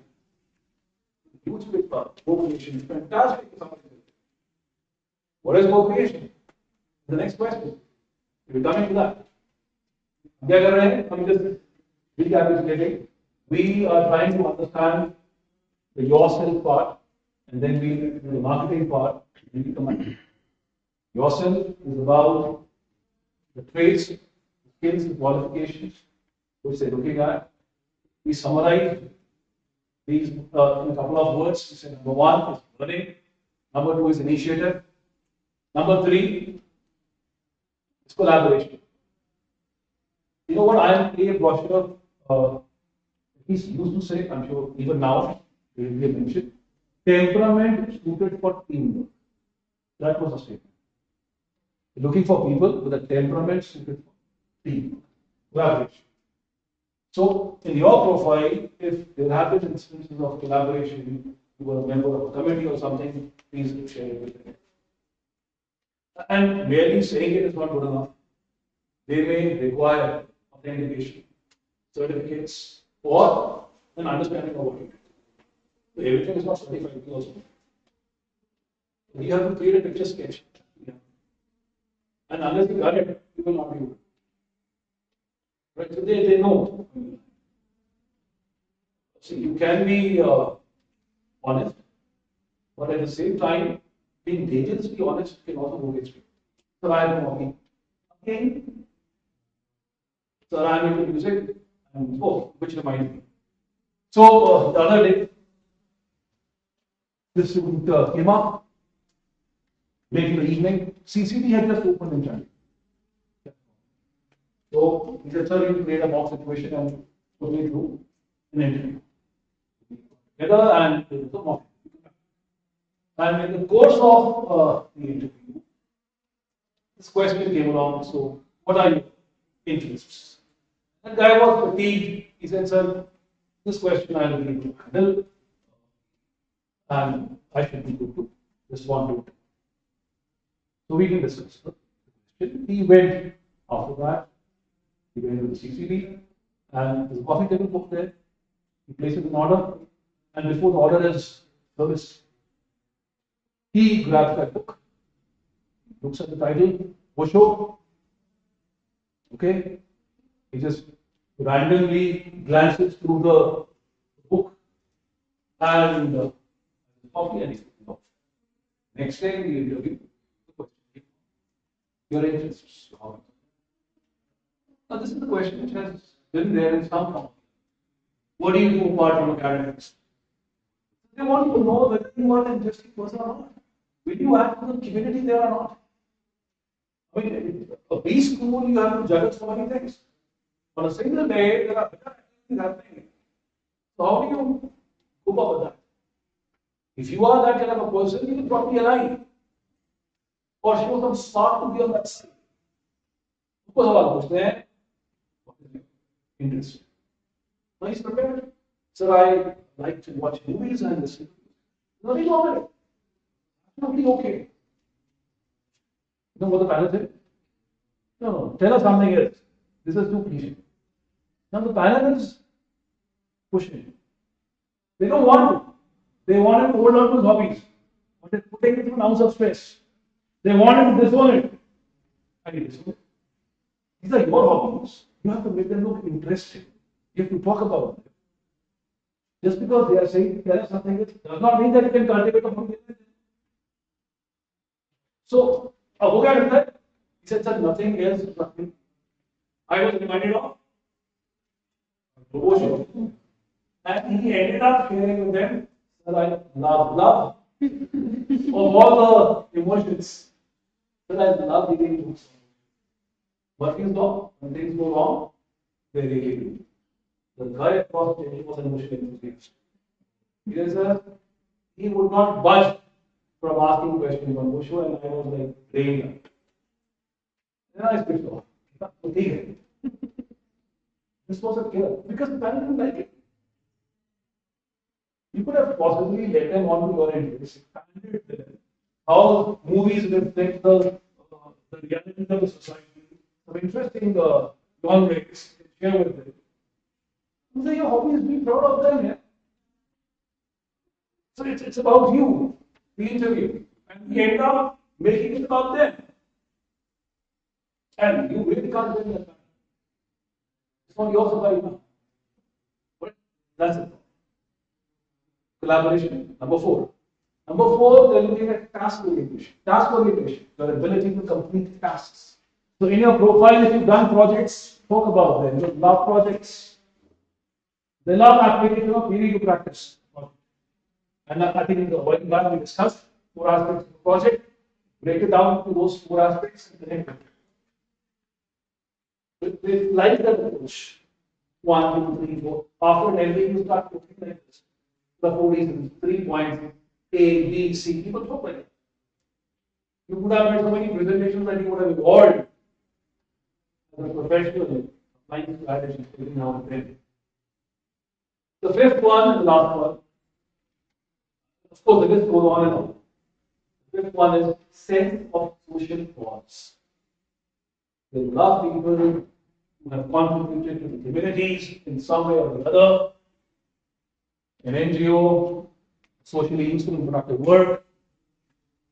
Huge big part. Co-creation is fantastic. What is co-creation? The next question. We're coming to that. Just recapitulating. We are trying to understand the yourself part, and then we do the marketing part. And we come yourself is about the traits, skills, and qualifications which they're looking at. We summarize these in a couple of words. We say number one is learning, number two is initiative, number three is collaboration. You know what I am a brochure, he's used to say, I'm sure even now, we mentioned, temperament suited for teamwork. That was a statement. Looking for people with a temperament suited for teamwork, collaboration. So, in your profile, if there have been instances of collaboration, you were a member of a committee or something, please share it with me. And merely saying it is not good enough. They may require authentication, certificates, or an understanding of what you do. So everything is not certified also. We have to create a picture sketch. And unless you got it, you will not be able to. Right? So they know. So you can be honest, but at the same time, being dangerously honest can also go against you. So I am walking. Okay. So I am into music, and which reminds me. So the other day, this student came up late in the evening. CCT had just opened in China. So he said, sir, you create a mock situation and put me through an interview. Together and there was a mock interview. And in the course of the interview, this question came along. So, what are your interests? The guy was fatigued. He said, sir, this question I will be able to handle, and I should be good to respond to it. So we can discuss the question. He went after that. He went to the CCD, and there's a coffee table book there. He places an order, and before the order is serviced, he grabs that book, looks at the title, Osho. Okay, he just randomly glances through the book and coffee and he goes off. Next day, we interview the question. Your interests. Now, this is the question which has been there in some form. What do you do apart from academics? They want to know whether you are an interesting person or not. Will you add to the community there or not? I mean, a B school, you have to juggle so many things. On a single day, there are better activities happening. So, how do you cope up with that? If you are that kind of a person, you will probably align or show some spark to be on that side. Because all of there, what is your interest? Now he's prepared. Sir, I like to watch movies and listen. Nothing wrong with it. Absolutely okay. You know what the panel said? No, tell us something else. This is too cliche. Now the panel is pushing. They don't want to. They want him to hold on to his hobbies. But they're putting it through an ounce of stress. They want him to disown it. And he disowns it. These are your hobbies. You have to make them look interesting. You have to talk about them. Just because they are saying tell us something else does not mean that you can cultivate a hobby. So, who got that? He said, sir, nothing else. Nothing. I was reminded of Osho. And he ended up sharing with them, sir, I love of all the emotions. Sir, I love reading books. But things wrong. When things go wrong, they really do. The guy across the table was an emotional enthusiast. He would not budge from asking questions on Osho, and I was like praying out. Then I switched off. This was a killer because the parents didn't like it. You could have possibly let them on to your interest, expanded them. How movies reflect the realities of the society. Some interesting genres to share with them. So your hobby is being proud of them, yeah. So it's about you, the interview, and we end up making it about them. And you really can't win that. It's not your survival. But that's it. Collaboration. Number 4. Number 4, they're looking at task orientation. Task orientation, your ability to complete tasks. So in your profile, if you've done projects, talk about them. You love projects. They love application of theory to practice. And I think in the working back we discussed 4 aspects of the project. Break it down to those 4 aspects and connect them. They like that approach. 1, 2, 3, 4. After an MBA, you start looking like this. The 4 reasons, 3 points, A, B, C. People talk like that. You would have made so many presentations that you would have evolved as a professional, applying strategies, figuring out them. The 5th one and the last one. Of course, the list goes on and on. The 5th one is sense of social cause. They love people who have contributed to the communities in some way or the other. An NGO, socially useful and productive work,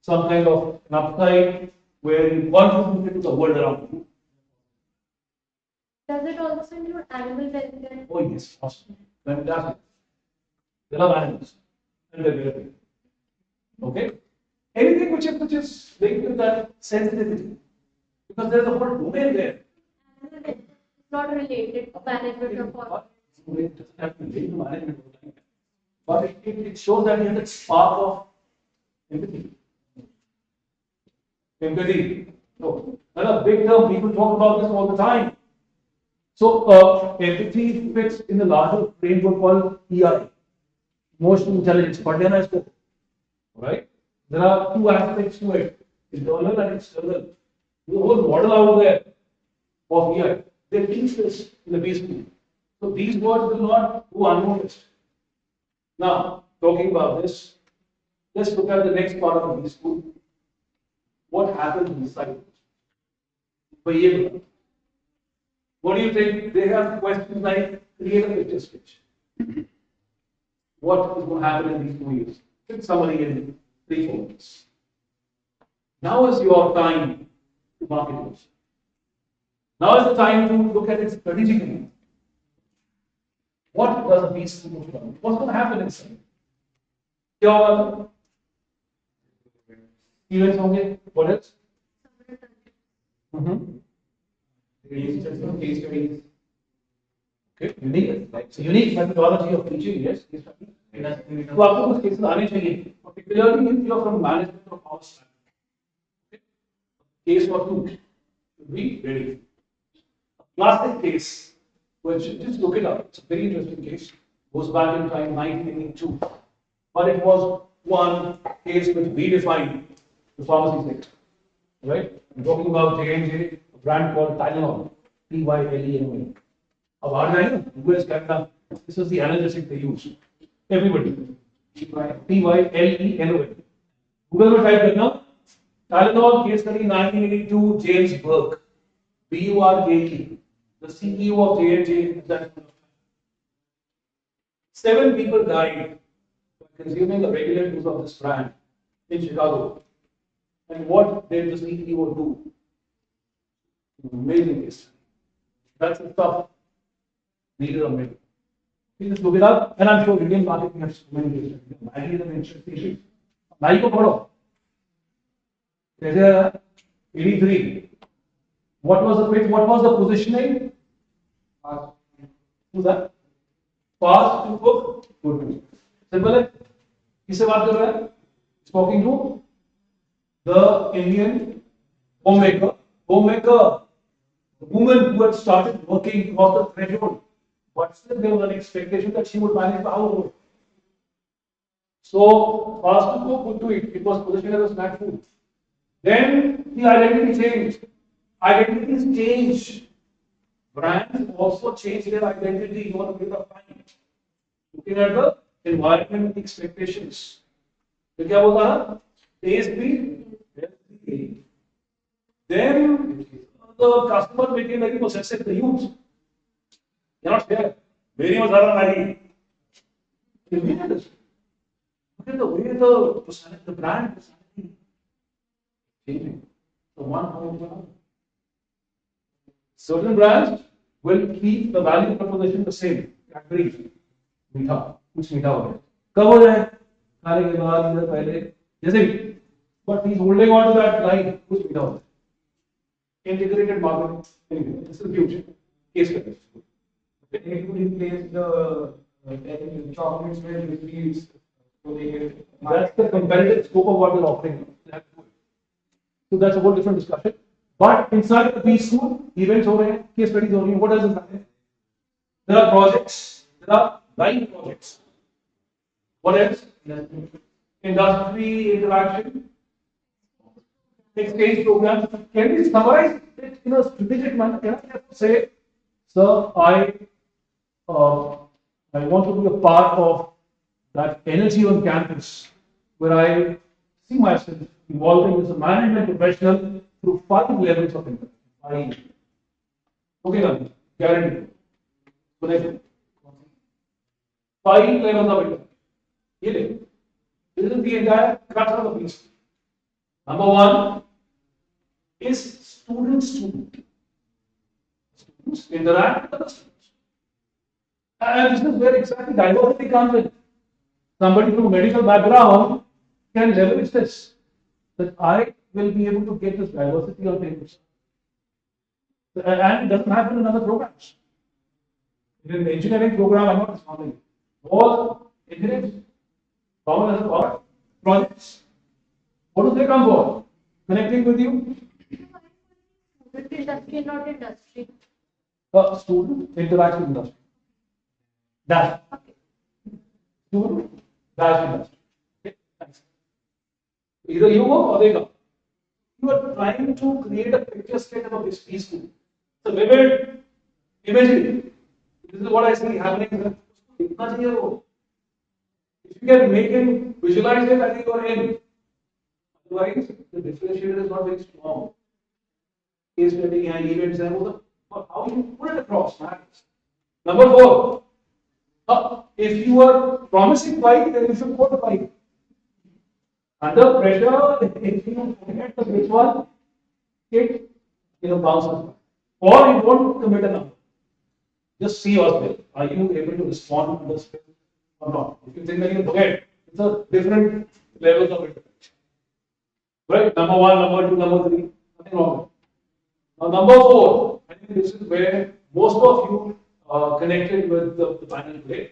some kind of an upside where you contributed to the world around you. Does it also include animal welfare? Oh yes, awesome. Fantastic. They love animals and they're very big. Okay? Anything which is linked with that sensitivity. Because there's a whole domain there. Animal welfare is not related to management or policy. It doesn't have to relate to management or like that. But it shows that you have that spark of empathy. Empathy. So, that's a big term. People talk about this all the time. So, empathy fits in the larger framework called EI, emotional intelligence. Padhana is good. Right? There are 2 aspects to it, internal and external. The whole model out there of EI, they teach this in the B school. So these words will not go unnoticed. Now, talking about this, let's look at the next part of the B school. what happens inside. But what do you think? They have questions like create a picture sketch. What is going to happen in these 2 years? Pick somebody in 3-4 months. Now is your time to market yourself. Now is the time to look at it strategically. What does a beast look like? What's going to happen inside? क्या होगा? Events होंगे. What else? Case studies. Okay, unique. So unique methodology of teaching, yes. तो आपको कुछ cases आने चाहिए. Particularly if you are from management or house. Okay. Case or two should be ready. Classic case, which just look it up. It's a very interesting case. Goes back in time 1982, but it was one case which redefined the pharmacy sector. Right? I'm talking about J&J, a brand called Tylenol, Tylenol. अब आ जाए ना, Google is Canada. This is the analytic they use. Everybody. Tylenol. Google में type करना. Tylenol case study 1982, James Burke, Burke, the CEO of J&J at that point of time. 7 people died by consuming the regular use of this brand in Chicago. And what did the CEO do? Amazing case. That's the stuff needed on it. You just look it up, and I'm sure Indian marketing has so many cases. Maggie is an interesting issue. Maggie ko pado. There's a 83. What was the pitch? What was the positioning? Who's that? Fast to cook, good to eat. Simple है. किससे बात कर रहा है? Talking to the Indian homemaker, the woman who had started working across the threshold, but still there was an expectation that she would manage the household. So fast to cook, good to eat. It was positioned as a snack food. Then the identity changed. Identities change. Brands also change their identity over a period of time. Looking at the environment expectations. तो क्या बोलता है? Taste be. Then the customer became very possessive. The youth. You're not fair. Very masala Maggi. Look at the way the brand personality changing. So one point one. Certain brands will keep the value proposition the same. Cadbury, मीठा, कुछ मीठा हो गया. कब हो जाए? खाने के बाद या पहले, जैसे भी. But he's holding on to that line. कुछ मीठा हो जाए. Integrated marketing. Anyway, this is future. Case studies. It would replace the chocolates with sweets. That's the competitive scope of what we're offering. So that's a whole different discussion. But inside the B school, events हो रहे हैं, case studies हो रही हैं. What does this happen? There are projects. There are live projects. What else? Industry interaction. Exchange programs. Can we summarize it in a strategic manner? Can I just say, sir, I want to be a part of that energy on campus where I see myself evolving as a management professional through 5 levels of interaction. Okay, now, guaranteed. Connect. 5 levels of interaction. This is the entire crux of the piece. Number 1 is student. Students interact with the students. And this is where exactly diversity comes in. Somebody from a medical background can leverage this. That I will be able to get this diversity on campus. And it doesn't happen in other programs. In the engineering program, I'm not responding. All engineering, common as a part, projects. What do they come for? Connecting with you? Industry, not industry. Student interacts with industry. Dash. Okay. Student dash industry. Okay, thanks. Either you go or they go. You are trying to create a picture sketch of this peaceful. It's a vivid imagery. This is what I see happening. If you can make him visualize it, I think you are in. Otherwise, the differentiator is not very strong. Case study and events and all the, but how you put it across matters. Number 4, if you are promising 5, then you should quote 5. Under pressure, if you forget the which one, it bounces back. Or you don't commit a number. Just see yourself. Are you able to respond to the stress or not? If you think that you forget, it's a different levels of interaction. Right? Number 1, number 2, number 3, nothing wrong. Now, number 4, I think this is where most of you connected with the panel today.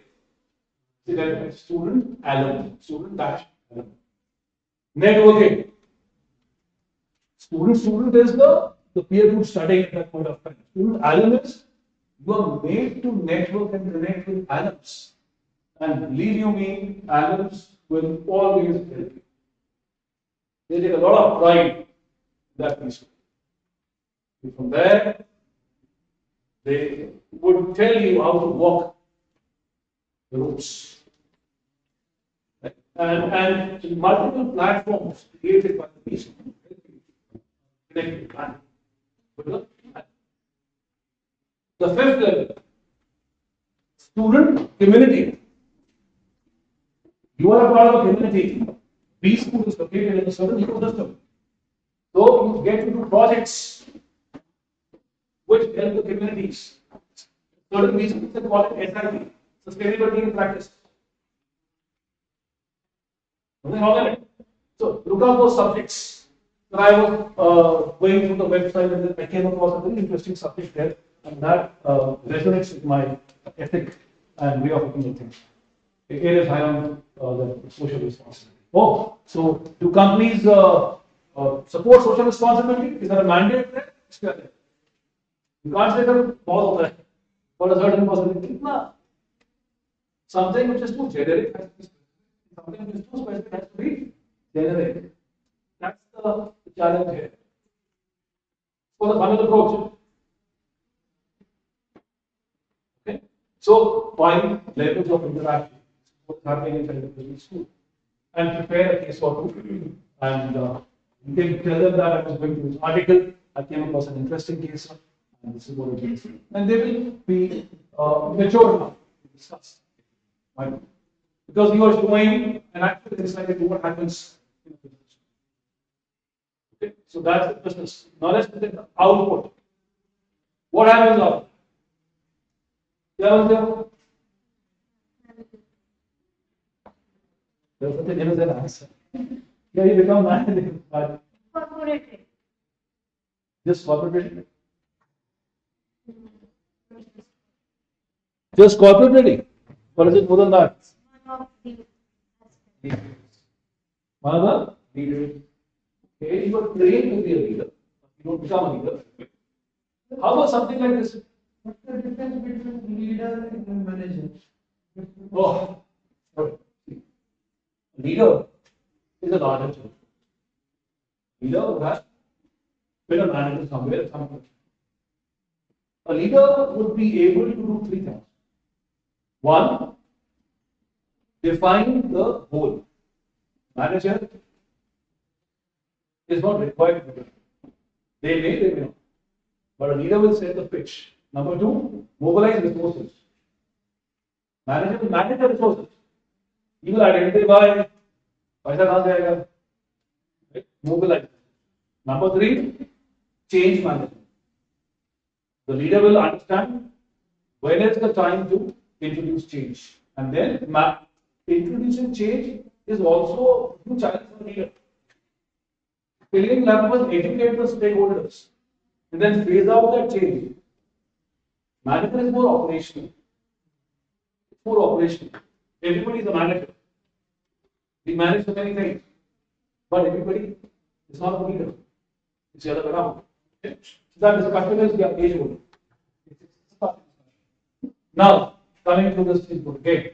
Student alum, student dash alum. Networking. Student is the peer group studying at that point of time. Student alum is you are made to network and connect with alums. And believe me, alums will always help you. They take a lot of pride in that piece. From there, they would tell you how to walk the roads. Right? And multiple platforms created by the piece. Connected plan. The 5th level, student community. You are a part of a community. B school is located in a certain ecosystem. So you get to do projects which help the communities. Certain B schools they call it SIP, sustainability in practice. Nothing wrong in it. So look at those subjects. So I was going through the website and I came across a very interesting subject there, and that resonates with my ethic and way of looking at things. It is high on the social responsibility. Oh, so do companies support social responsibility? Is there a mandate there? You can't say that all of that for a certain possibility. No. Something which is too generic has to be specific. Something which is too specific has to be generic. That's the challenge here. For the funnel approach. Okay. So 5 levels of interaction. What's happening inside the business school. And prepare a case or two. And you can tell them that I was going to this article. I came across an interesting case. And this is what it is. And they will be mature enough to discuss. Right? Because you are showing an actual insight into what happens in the business. Okay, so that's the business. Now let's look at the output. What happens after? There's such a general answer. Yeah, you become manager. Corporated. Just corporate. Just corporate trading? Or is it more than that? One of the leaders. Okay, you are trained to be a leader. You don't become a leader. How about something like this? What's the difference between leader and manager? Oh, sorry. Leader is a larger term. Leader would have been a manager somewhere, somewhere. A leader would be able to do 3 things. 1, define the goal. Manager is not required to do it. They may not. But a leader will set the pitch. Number 2, mobilize resources. Manager will manage the resources. He will identify paisa kahan se aayega. Right? Mobilize. Number 3, change management. The leader will understand when is the time to introduce change. And then introducing change is also a new challenge for the leader. Filling lab must educate the stakeholders and then phase out that change. Manager is more operational. It's more operational. Everybody is a manager. We manage so many things. But everybody is not a leader. It's the other way around. Okay? So that discussion is the age old. Now, coming to this thing again.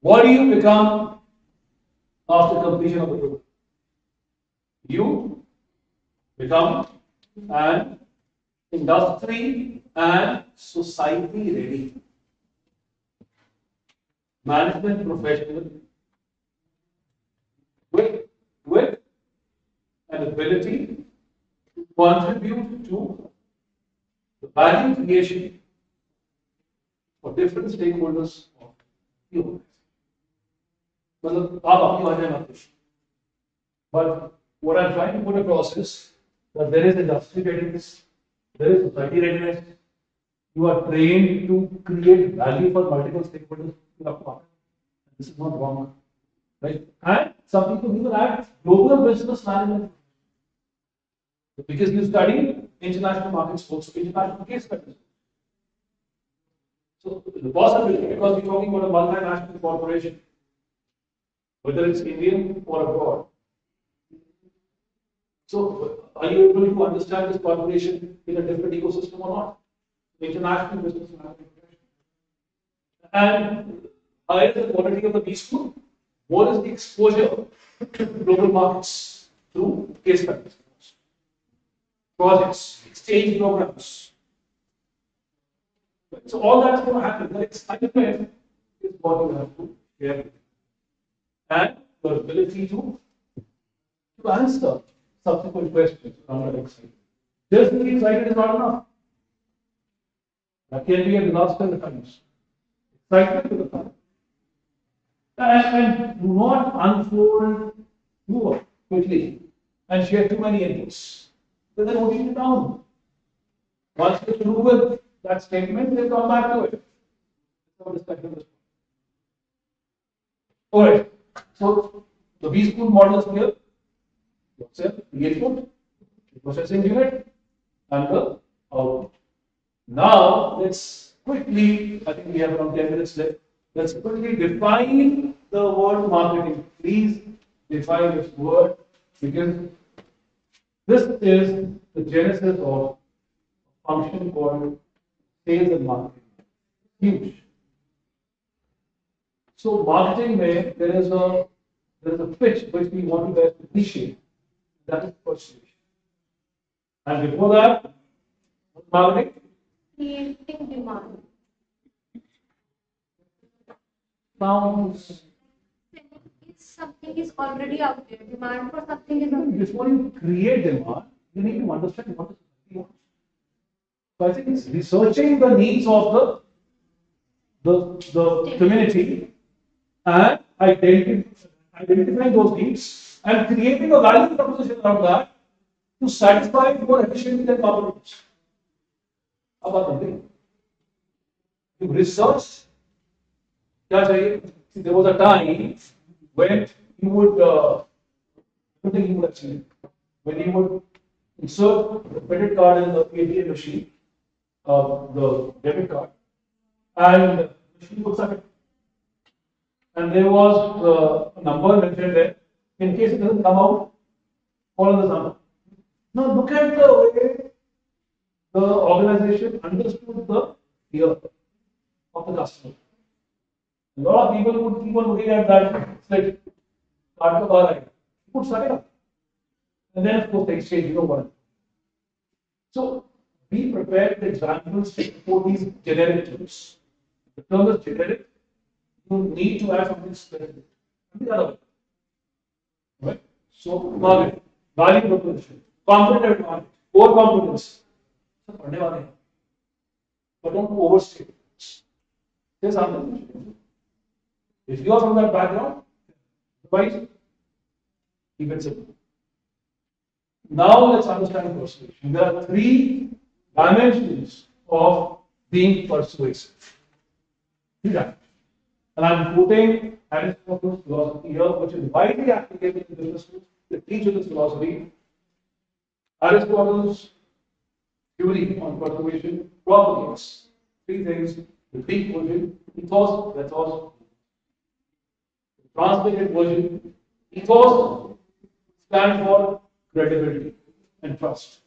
What do you become after completion of the program? You become an industry and society ready management professional with and ability to contribute to the value creation for different stakeholders of the organization. मतलब आप अपनी भाषा में कुछ, but what I'm trying to put across is that there is industry readiness, there is society readiness. You are trained to create value for multiple stakeholders. This is not wrong, right? And some people even add global business management because you study international markets, also international case studies. So the possibility, because we're talking about a multinational corporation, whether it's Indian or abroad. So are you able to understand this corporation in a different ecosystem or not? International business management. And higher is the quality of the B school, more is the exposure to global markets through case studies, projects, exchange programs. So all that's going to happen. The excitement is what you have to share with them. And your ability to answer subsequent questions around that excitement. Just being excited is not enough. That can be a disaster at times. Excitement to the time. And do not unfold too quickly and share too many inputs. Then they're holding it down. Once you're through with that statement, they come back to it. Alright, so the B school model is clear. Yourself, the input, the processing unit, and the output. Now, let's quickly, I think we have around 10 minutes left. Let's quickly define the word marketing. Please define this word because this is the genesis of a function called sales and marketing. Huge. So marketing there is a pitch which we want to guys to appreciate. That is persuasion. And before that, what's marketing? Creating demand. Sounds. If something is already out there, demand for something is out there. Before you create demand, you need to understand what the society wants. So I think it's researching the needs of the community and identifying those needs and creating a value proposition around that to satisfy it more efficiently than competitors. How about something? You research. There was a time when you would, when you would insert the credit card in the ATM machine, the debit card, and the machine would suck it. And there was a number mentioned there. In case it doesn't come out, follow this number. Now look at the way the organization understood the fear of the customer. A lot of people would keep on looking at that slit, card ka bar aayega. You would suck it up. And then of course the exchange, you know what. So be prepared with examples for these generic terms. The term is generic. You need to add something specific. The other way. Right? So market, value proposition, competitive advantage, core competence. But don't overstate it. Say something. If you are from that background, otherwise, keep it simple. Now let's understand persuasion. There are three dimensions of being persuasive. Three dimensions. And I'm quoting Aristotle's philosophy here, which is widely applicable in business schools. They teach this philosophy. Aristotle's theory on persuasion propagates three things: the Greek version, ethos, pathos. The translated version, ethos stands for credibility and trust.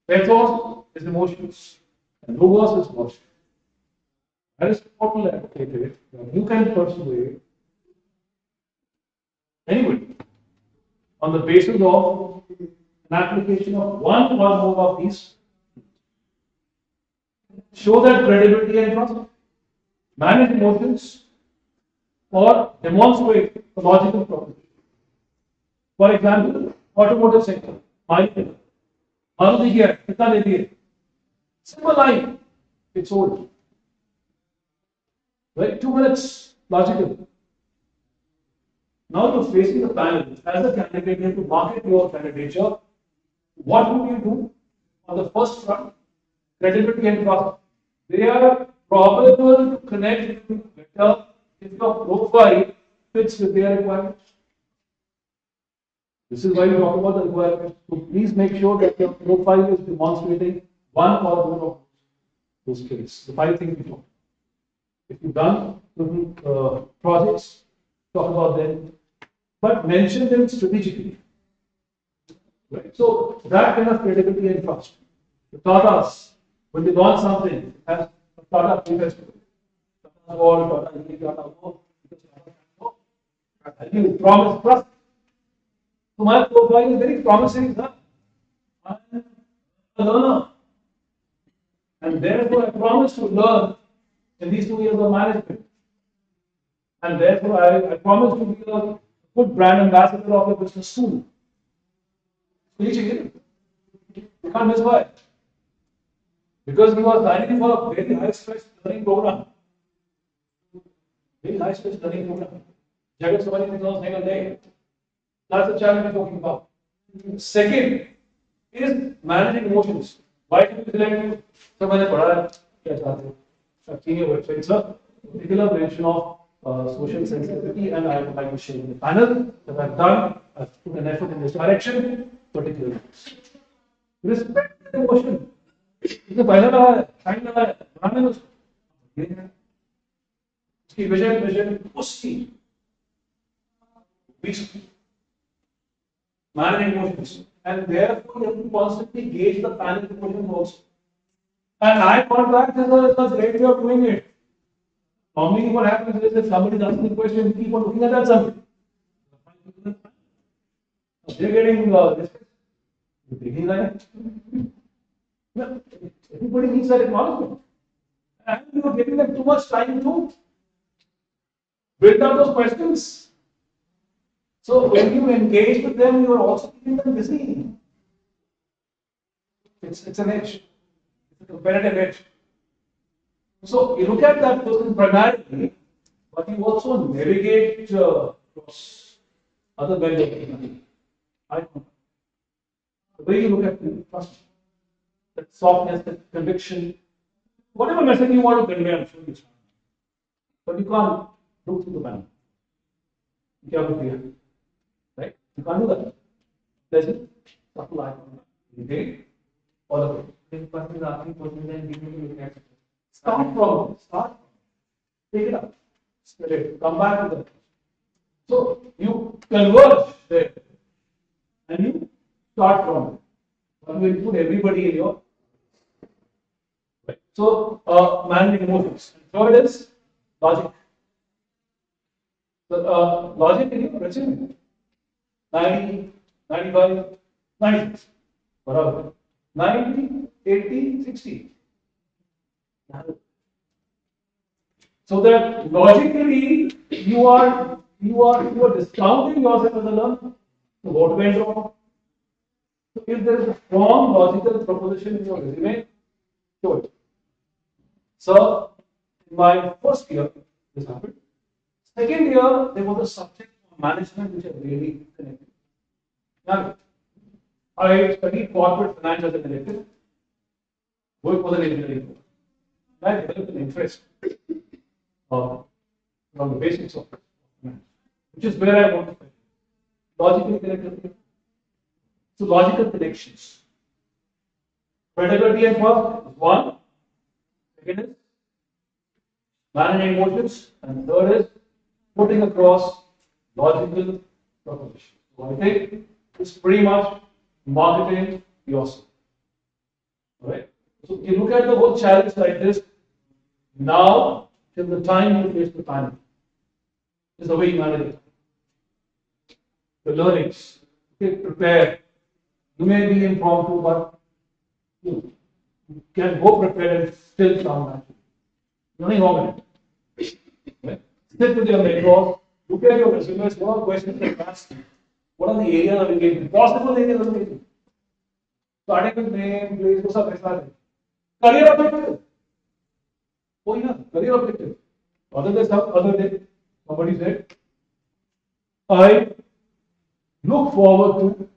Pathos is emotions, and logos is emotion. Aristotle advocated that you can persuade anybody on the basis of an application of one or more of these. Show that credibility and trust, manage emotions, or demonstrate a logical proposition. For example, Automotive sector, Maruti here, kitna le diye? Simple line, it's sold. Right? 2 minutes, logical. Now you're facing the panel as a candidate to market your candidature. What would you do on the first front? Credibility and trust. They are probable to connect with you better if your profile fits with their requirements. This is why we talk about the requirements. So please make sure that your profile is demonstrating one or more of those skills. The 5 things we talked. If you've done projects, talk about them, but mention them strategically. Right? So that kind of credibility and trust. The Tatas, when they launch something, has a Tata Festival. Tata World, Tata League, Tata Go, and you promise trust. So my profile is very promising, sir. I am a learner. And therefore I promise to learn in these 2 years of management. And therefore I promise to be a good brand ambassador of your business soon. You can't miss by it. Because you are signing for a very high stress learning program. Very high stress learning program. Jagat so many things on a single day. That's the challenge we're talking about. Second is managing emotions. Why do you select you? So मैंने पढ़ा है क्या चाहते हो? I've seen your website, sir. Particular mention of social sensitivity, and I would like to share with the panel that I've done. I've put an effort in this direction, particularly. Respect the emotion. इसने पहले लगा है, time लगा है, बनाने में उसको ये है, उसकी विजन उसकी managing emotions, and therefore you have to constantly gauge the panel emotions also. And eye contact is a great way of doing it. Normally, what happens is if somebody is asking a question, you keep on looking at that somebody. They're getting respect. You're taking that. Yeah, everybody needs that acknowledgement. And you're giving them too much time to build up those questions. So when you engage with them, you are also keeping them busy. It's an edge. It's a competitive edge. So you look at that person primarily, but you also navigate across other vendors. The way you look at the trust, that softness, that conviction, whatever message you want to convey, I'm sure it's fine. But you can't look through the panel. You can't be clear. Right? You can't do that. There's it. Apply. You take all of it. If person is asking questions, then we need to look at it. Start. Take it up. Split it. Come back to that. So you converge there. And you start from it. And you include everybody in your. Right. So managing emotions. And third is logic. So logic in your resume. 90, 95, 96. Whatever. 90, 80, 60. So that logically you are discounting yourself as a learner. So what went wrong? So if there is a strong logical proposition in your resume, show it. So in my first year, this happened. Second year, there was a subject of management which I really connected. Now, I studied corporate finance as an elective. Work was an engineering course. I developed an interest from the basics of finance, which is where I want to study. Logical connectivity. So logical connections. Credibility and trust is one. Second is managing emotions, and third is putting across logical propositions. So I think it's pretty much marketing yourself. Alright? So you look at the whole challenge like this. Now, till the time you face the panel, is the way you manage it. The learnings. Okay, prepare. You may be impromptu, but you can go prepared and still sound natural. Nothing wrong with it. Okay? Sit with your mentors, look at your resumes, what questions they ask you. What are the areas of engagement? Possible areas of engagement. Starting with name, place, वो सब ऐसा है. Career objective. Oh yeah, career objective. Other day, somebody said, I look forward to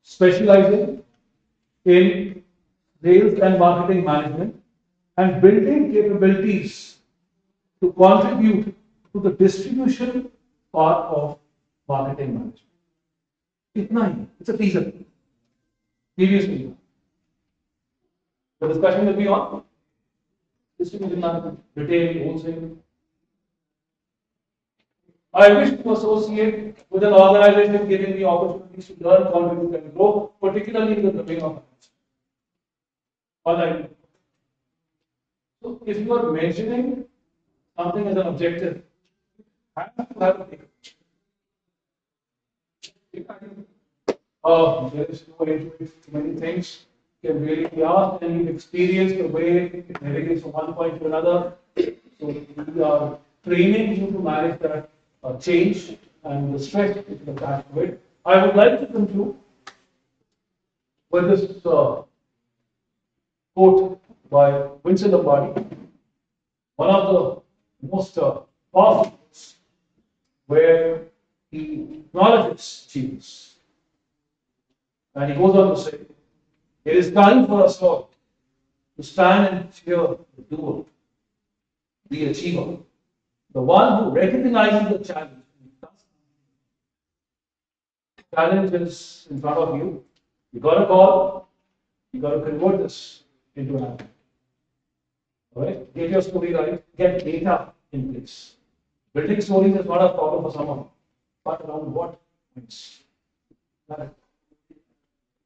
specializing in sales and marketing management and building capabilities to contribute to the distribution part of marketing management. Itna hi. It's a teaser. Previously, the discussion will be on distribution management, retail, wholesale. I wish to associate with an organization giving me opportunities to learn, contribute, and grow, particularly in the domain of finance. All right. So, if you are mentioning something as an objective, you have to have a there is no way to it. Many things can really be asked, and you've experienced the way it navigates from one point to another. So, we are training you to manage that change and the stress that is attached to it. I would like to conclude with this quote by Vincent Lombardi, one of the most powerful quotes, where he acknowledges genius. And he goes on to say, it is time for us all to stand and cheer the doer, the achiever, the one who recognizes the challenge. Challenge is in front of you. You got a call, you got to convert this into an action. Alright? Get your story right, get data in place. Building stories is not a problem for someone, but around what points?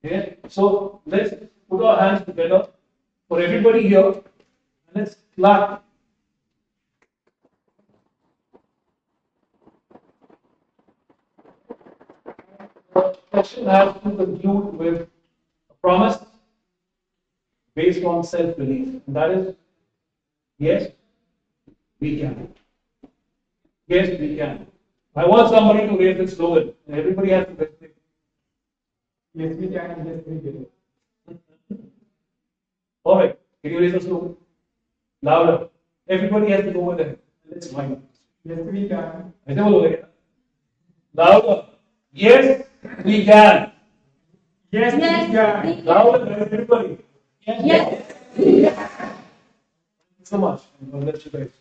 Okay? So let's put our hands together for everybody here and let's clap. The session has to conclude with a promise based on self-belief, and that is, yes, we can. Yes, we can. I want somebody to raise this slogan, and everybody has to raise it. Yes, we can. Yes, we can. All right, can you raise the slogan? Louder. Everybody has to go with it. Let's find out. Yes, we can. ऐसे बोलोगे? Louder. Yes, we can. Yes, we can. Louder, everybody. Yes. Thank you so much. God bless you guys.